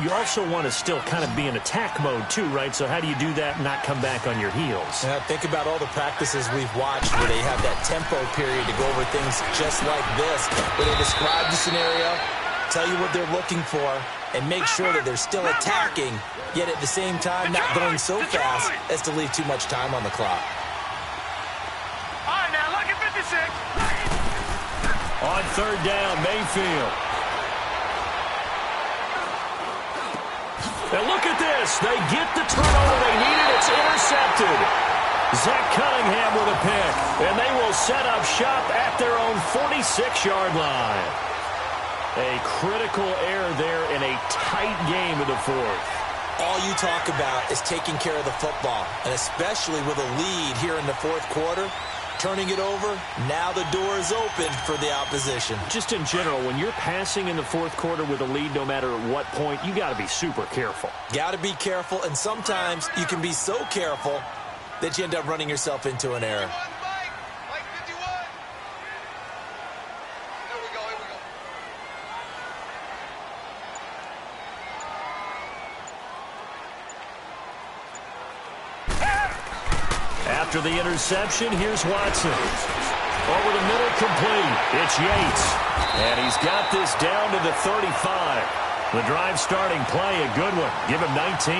you also want to still kind of be in attack mode too, right? So how do you do that and not come back on your heels? Now think about all the practices we've watched where they have that tempo period to go over things just like this, where they describe the scenario, tell you what they're looking for, and make sure that they're still attacking, yet at the same time not going so fast as to leave too much time on the clock. All right, now look at 56. On third down, Mayfield. Now look at this. They get the turnover they needed. It's intercepted. Zach Cunningham with a pick. And they will set up shop at their own 46-yard line. A critical error there in a tight game in the fourth. All you talk about is taking care of the football, and especially with a lead here in the fourth quarter. Turning it over, now the door is open for the opposition. Just in general, when you're passing in the fourth quarter with a lead, no matter at what point, you got to be super careful. Got to be careful, and sometimes you can be so careful that you end up running yourself into an error. Mike 51. Here we go. After the interception, here's Watson. Over the middle, complete. It's Yates. And he's got this down to the 35. The drive starting play, a good one. Give him 19.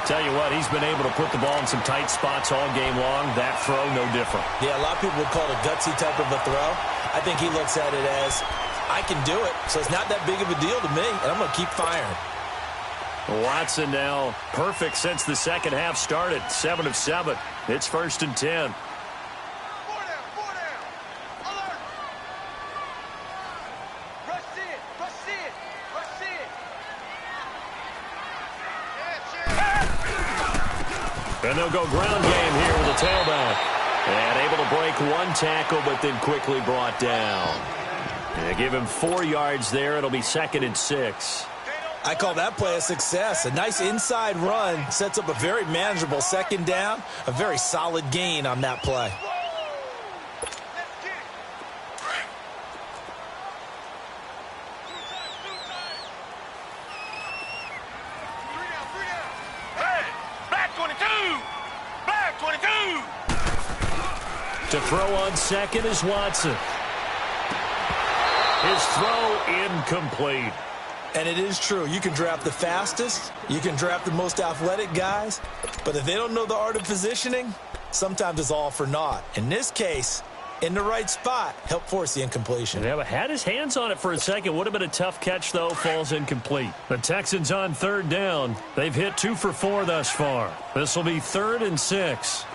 Tell you what, he's been able to put the ball in some tight spots all game long. That throw, no different. Yeah, a lot of people would call it a gutsy type of a throw. I think he looks at it as, I can do it, so it's not that big of a deal to me, and I'm going to keep firing. Watson now perfect since the second half started. 7 of 7. It's 1st and 10. 4 down. Alert. Rush it. And they'll go ground game here with a tailback. And able to break one tackle, but then quickly brought down. And give him 4 yards there. It'll be 2nd and 6. I call that play a success. A nice inside run sets up a very manageable second down. A very solid gain on that play. Hey, black 22. Black 22. To throw on second is Watson. His throw incomplete. And it is true. You can draft the fastest. You can draft the most athletic guys. But if they don't know the art of positioning, sometimes it's all for naught. In this case, in the right spot, help force the incompletion. Yeah, but had his hands on it for a second. Would have been a tough catch, though. Falls incomplete. The Texans on third down. They've hit 2 for 4 thus far. This will be 3rd and 6. Hey,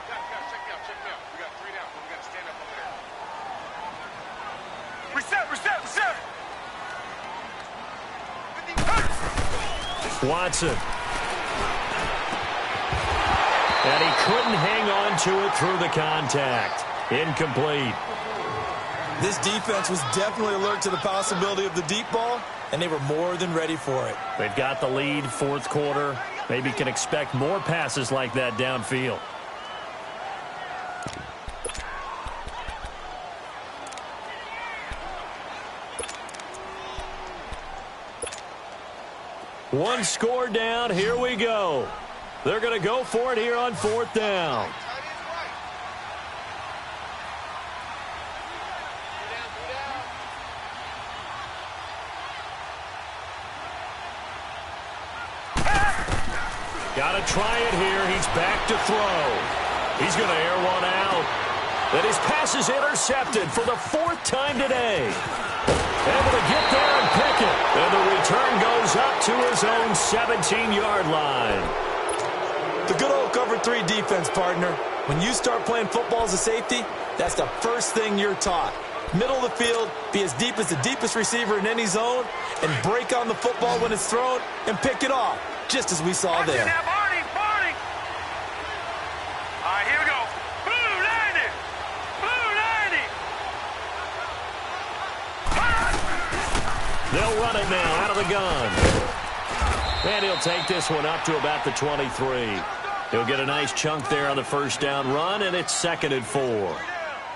guys, check me out. We got 3 down. We got to stand up over there. Reset. Hey! Watson And he couldn't hang on to it through the contact. Incomplete. This defense was definitely alert to the possibility of the deep ball, and they were more than ready for it. They've got the lead, fourth quarter. Maybe can expect more passes like that downfield. One score down. Here we go. They're going to go for it here on fourth down. Got to try it here. He's back to throw. He's going to air one out. And his pass is intercepted for the fourth time today. Able to get there and pick it. And the return goes up to his own 17-yard line. The good old cover 3 defense, partner. When you start playing football as a safety, that's the first thing you're taught. Middle of the field, be as deep as the deepest receiver in any zone, and break on the football when it's thrown and pick it off, just as we saw there. Barney! All right, here we go. Blue 90! Blue 90! They'll run it now out of the gun. And he'll take this one up to about the 23. He'll get a nice chunk there on the first down run, and it's 2nd and 4.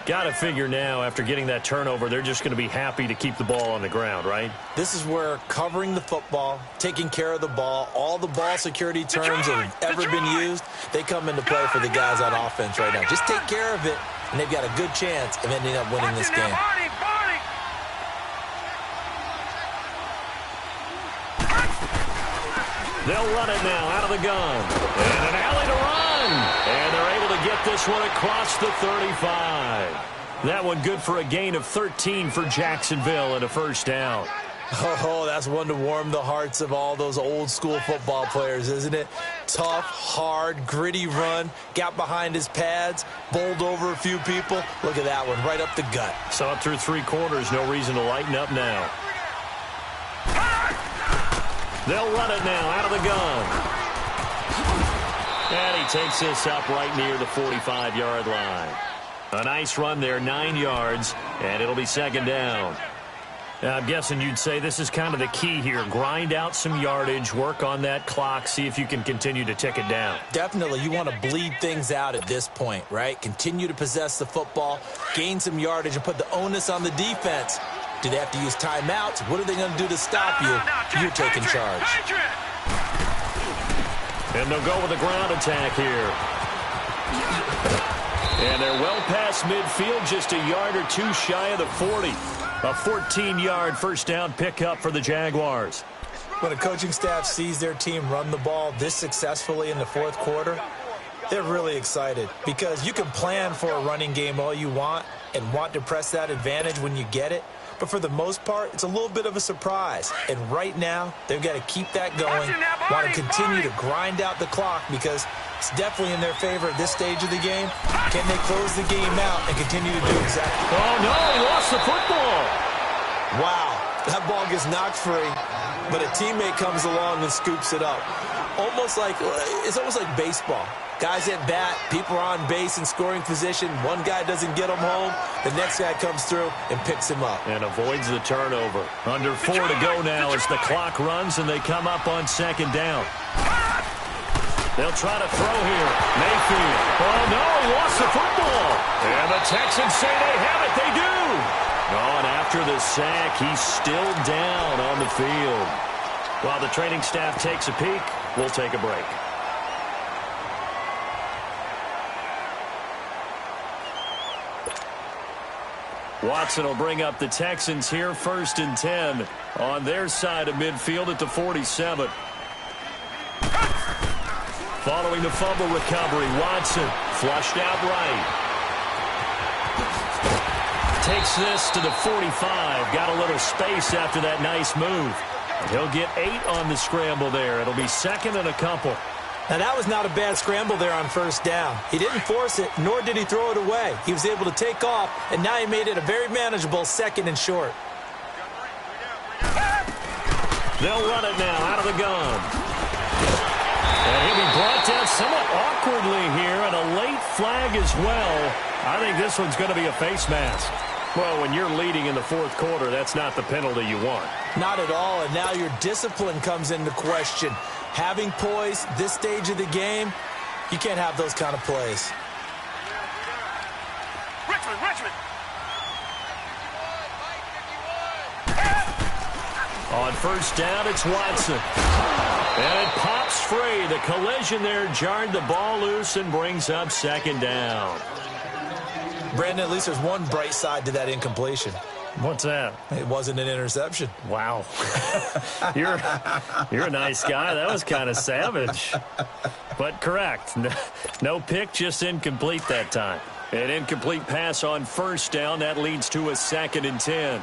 Got to figure now, after getting that turnover, they're just going to be happy to keep the ball on the ground, right? This is where covering the football, taking care of the ball, all the ball security terms that have ever been used, they come into play for the guys on offense right now. Just take care of it, and they've got a good chance of ending up winning this game. They'll run it now out of the gun. And an alley to run. And they're able to get this one across the 35. That one good for a gain of 13 for Jacksonville and a first down. Oh, that's one to warm the hearts of all those old school football players, isn't it? Tough, hard, gritty run. Got behind his pads, bowled over a few people. Look at that one, right up the gut. Saw it through 3 quarters. No reason to lighten up now. They'll run it now out of the gun. And he takes this up right near the 45-yard line. A nice run there, 9 yards, and it'll be 2nd down. Now, I'm guessing you'd say this is kind of the key here. Grind out some yardage, work on that clock, see if you can continue to tick it down. Definitely. You want to bleed things out at this point, right? Continue to possess the football, gain some yardage, and put the onus on the defense. Do they have to use timeouts? What are they going to do to stop you? You're taking charge. And they'll go with a ground attack here. And they're well past midfield, just a yard or 2 shy of the 40. A 14-yard first down pickup for the Jaguars. When a coaching staff sees their team run the ball this successfully in the fourth quarter, they're really excited because you can plan for a running game all you want and want to press that advantage when you get it. But for the most part, it's a little bit of a surprise. And right now, they've got to keep that going, want to continue to grind out the clock because it's definitely in their favor at this stage of the game. Can they close the game out and continue to do exactly? Oh, no, he lost the football. Wow, that ball gets knocked free, but a teammate comes along and scoops it up. It's almost like baseball. Guys at bat, people are on base in scoring position. One guy doesn't get him home. The next guy comes through and picks him up. And avoids the turnover. Under 4 to go now as the clock runs and they come up on 2nd down. They'll try to throw here. Mayfield. Oh, no, he lost the football. And the Texans say they have it. They do. Oh, and after the sack, he's still down on the field. While the training staff takes a peek, we'll take a break. Watson will bring up the Texans here, 1st and 10 on their side of midfield at the 47. Following the fumble recovery, Watson flushed out right. Takes this to the 45. Got a little space after that nice move. He'll get 8 on the scramble there. It'll be 2nd and a couple. Now, that was not a bad scramble there on 1st down. He didn't force it, nor did he throw it away. He was able to take off, and now he made it a very manageable 2nd and short. They'll run it now out of the gun. And he'll be brought down somewhat awkwardly here, and a late flag as well. I think this one's going to be a face mask. Well, when you're leading in the fourth quarter, that's not the penalty you want. Not at all, and now your discipline comes into question. Having poise this stage of the game, you can't have those kind of plays. Richmond. On first down, it's Watson. And it pops free. The collision there jarred the ball loose and brings up second down. Brandon, at least there's one bright side to that incompletion. What's that? It wasn't an interception. Wow. You're a nice guy. That was kind of savage. But correct. No pick, just incomplete that time. An incomplete pass on first down. That leads to a 2nd and 10.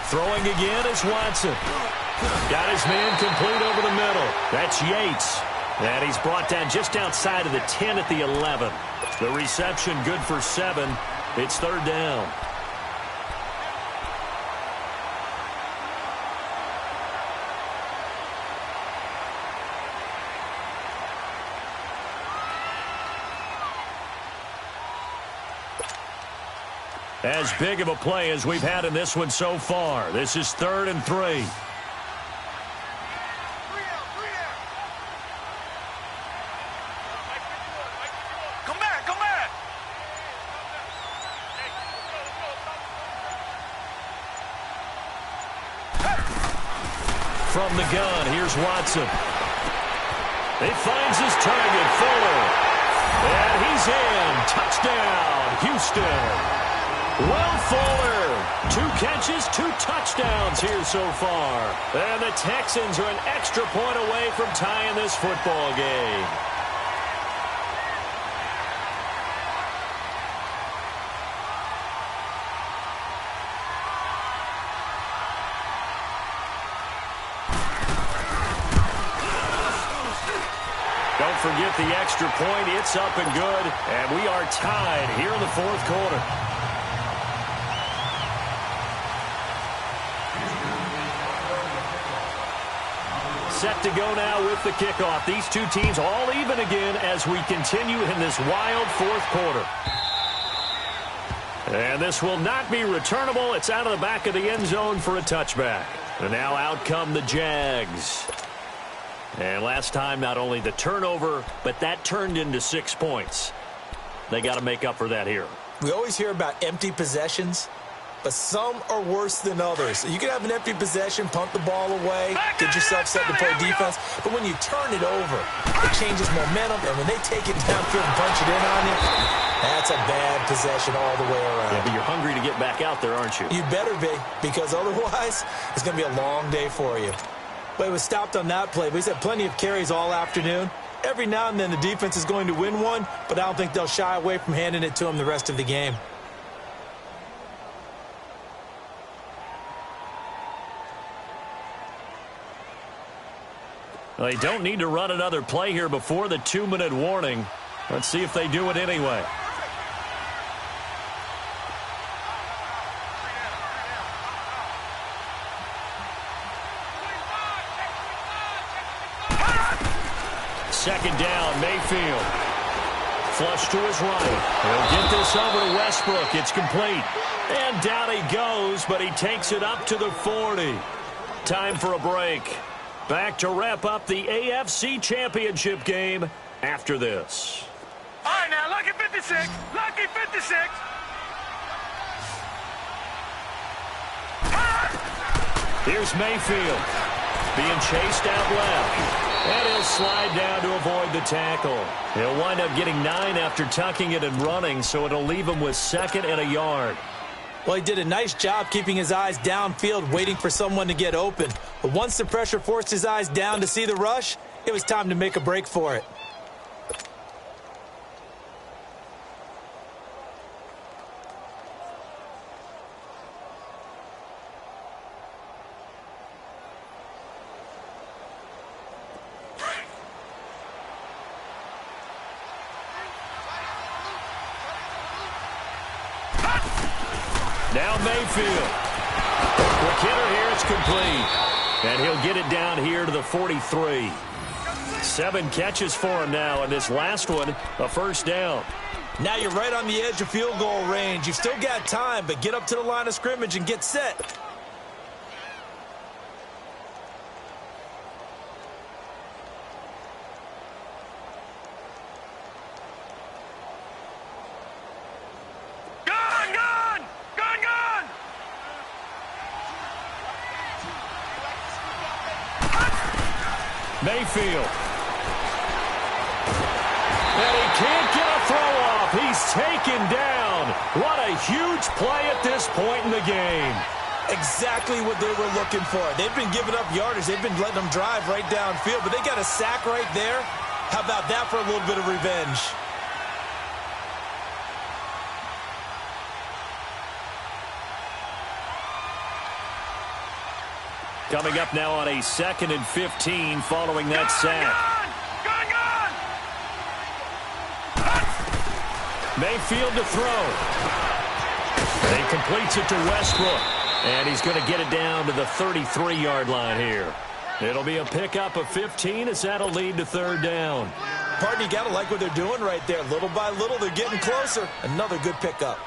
Throwing again is Watson. Got his man complete over the middle. That's Yates. And he's brought down just outside of the 10 at the 11. The reception good for 7. It's third down. As big of a play as we've had in this one so far. This is 3rd and 3. Come back. From the gun, here's Watson. He finds his target, Fuller. And he's in. Touchdown, Houston. Will Fuller, 2 catches, 2 touchdowns here so far. And the Texans are an extra point away from tying this football game. Don't forget the extra point. It's up and good. And we are tied here in the fourth quarter. Set to go now with the kickoff. These two teams all even again as we continue in this wild fourth quarter. And this will not be returnable. It's out of the back of the end zone for a touchback. And now out come the Jags. And last time, not only the turnover, but that turned into 6 points. They got to make up for that here. We always hear about empty possessions, but some are worse than others. You can have an empty possession, punt the ball away, get yourself set to play defense, but when you turn it over, it changes momentum, and when they take it downfield and punch it in on you, that's a bad possession all the way around. Yeah, but you're hungry to get back out there, aren't you? You better be, because otherwise, it's going to be a long day for you. But it was stopped on that play, but he's had plenty of carries all afternoon. Every now and then the defense is going to win one, but I don't think they'll shy away from handing it to him the rest of the game. Well, they don't need to run another play here before the 2-minute warning. Let's see if they do it anyway. Second down, Mayfield. Flush to his right. He'll get this over to Westbrook. It's complete. And down he goes, but he takes it up to the 40. Time for a break. Back to wrap up the AFC Championship game after this. All right, now, lucky 56. Lucky 56. Here's Mayfield. Being chased out left. And he'll slide down to avoid the tackle. He'll wind up getting 9 after tucking it and running, so it'll leave him with 2nd and a yard. Well, he did a nice job keeping his eyes downfield, waiting for someone to get open. But once the pressure forced his eyes down to see the rush, it was time to make a break for it. Now Mayfield. Quick hitter incomplete. And he'll get it down here to the 43. 7 catches for him now, and this last one, a first down. Now you're right on the edge of field goal range. You've still got time, but get up to the line of scrimmage and get set. Mayfield. And he can't get a throw off. He's taken down. What a huge play at this point in the game. Exactly what they were looking for. They've been giving up yardage. They've been letting them drive right downfield, but they got a sack right there. How about that for a little bit of revenge? Coming up now on a 2nd and 15 following that sack. Mayfield to throw. And he completes it to Westbrook. And he's going to get it down to the 33-yard line here. It'll be a pickup of 15 as that'll lead to 3rd down. Partner, you got to like what they're doing right there. Little by little, they're getting closer. Another good pickup.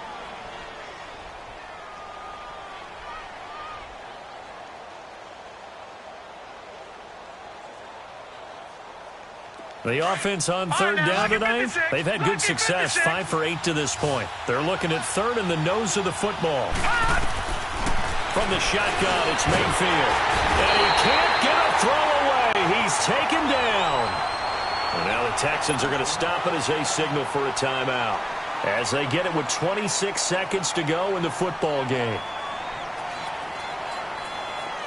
The offense on 3rd down tonight, they've had good success, 5 for 8 to this point. They're looking at 3rd in the nose of the football. From the shotgun, it's Mayfield. And he can't get a throw away. He's taken down. And now the Texans are going to stop it as they signal for a timeout, as they get it with 26 seconds to go in the football game.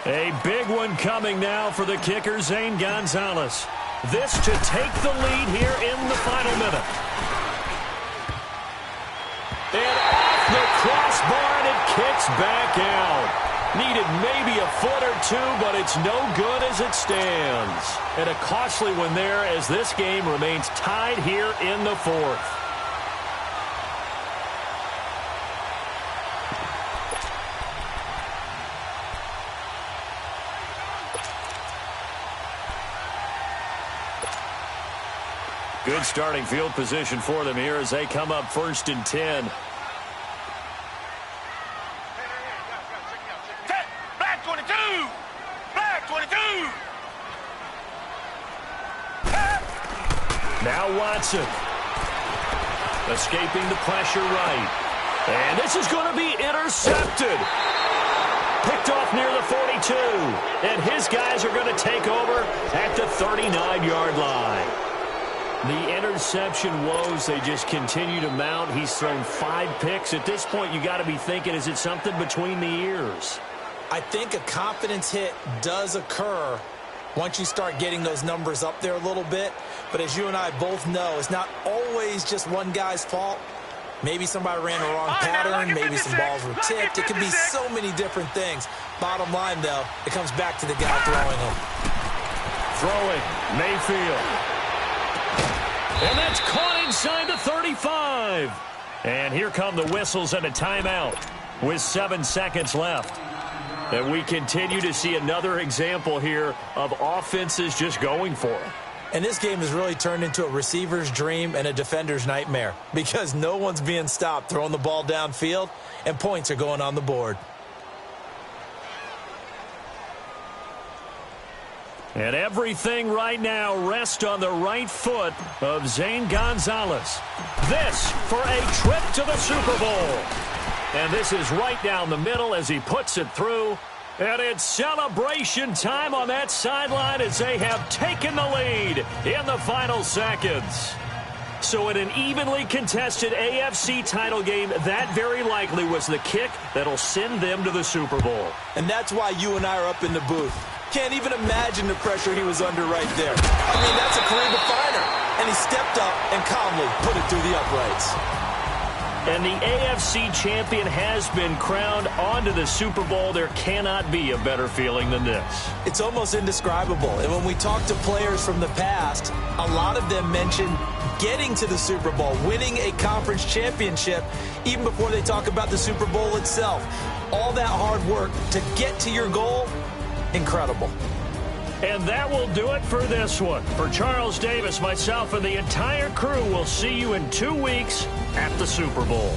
A big one coming now for the kicker, Zane Gonzalez. This to take the lead here in the final minute. And off the crossbar, and it kicks back out. Needed maybe a foot or two, but it's no good as it stands. And a costly one there as this game remains tied here in the 4th. Good starting field position for them here as they come up 1st and 10. Black 22! Black 22! Now Watson. Escaping the pressure right. And this is going to be intercepted. Picked off near the 42. And his guys are going to take over at the 39-yard line. The interception woes, they just continue to mount. He's thrown 5 picks. At this point, you got to be thinking, is it something between the ears? I think a confidence hit does occur once you start getting those numbers up there a little bit. But as you and I both know, it's not always just one guy's fault. Maybe somebody ran the wrong pattern. Maybe some balls were tipped. It could be so many different things. Bottom line, though, it comes back to the guy throwing them. Throwing, Mayfield. And that's caught inside the 35. And here come the whistles and a timeout with 7 seconds left. And we continue to see another example here of offenses just going for it. And this game has really turned into a receiver's dream and a defender's nightmare because no one's being stopped throwing the ball downfield, and points are going on the board. And everything right now rests on the right foot of Zane Gonzalez. This for a trip to the Super Bowl. And this is right down the middle as he puts it through. And it's celebration time on that sideline as they have taken the lead in the final seconds. So in an evenly contested AFC title game, that very likely was the kick that'll send them to the Super Bowl. And that's why you and I are up in the booth. Can't even imagine the pressure he was under right there. I mean, that's a career definer. And he stepped up and calmly put it through the uprights. And the AFC champion has been crowned onto the Super Bowl. There cannot be a better feeling than this. It's almost indescribable. And when we talk to players from the past, a lot of them mention getting to the Super Bowl, winning a conference championship, even before they talk about the Super Bowl itself. All that hard work to get to your goal, Incredible. And that will do it for this one. For Charles Davis, myself, and the entire crew, we'll see you in 2 weeks at the Super Bowl.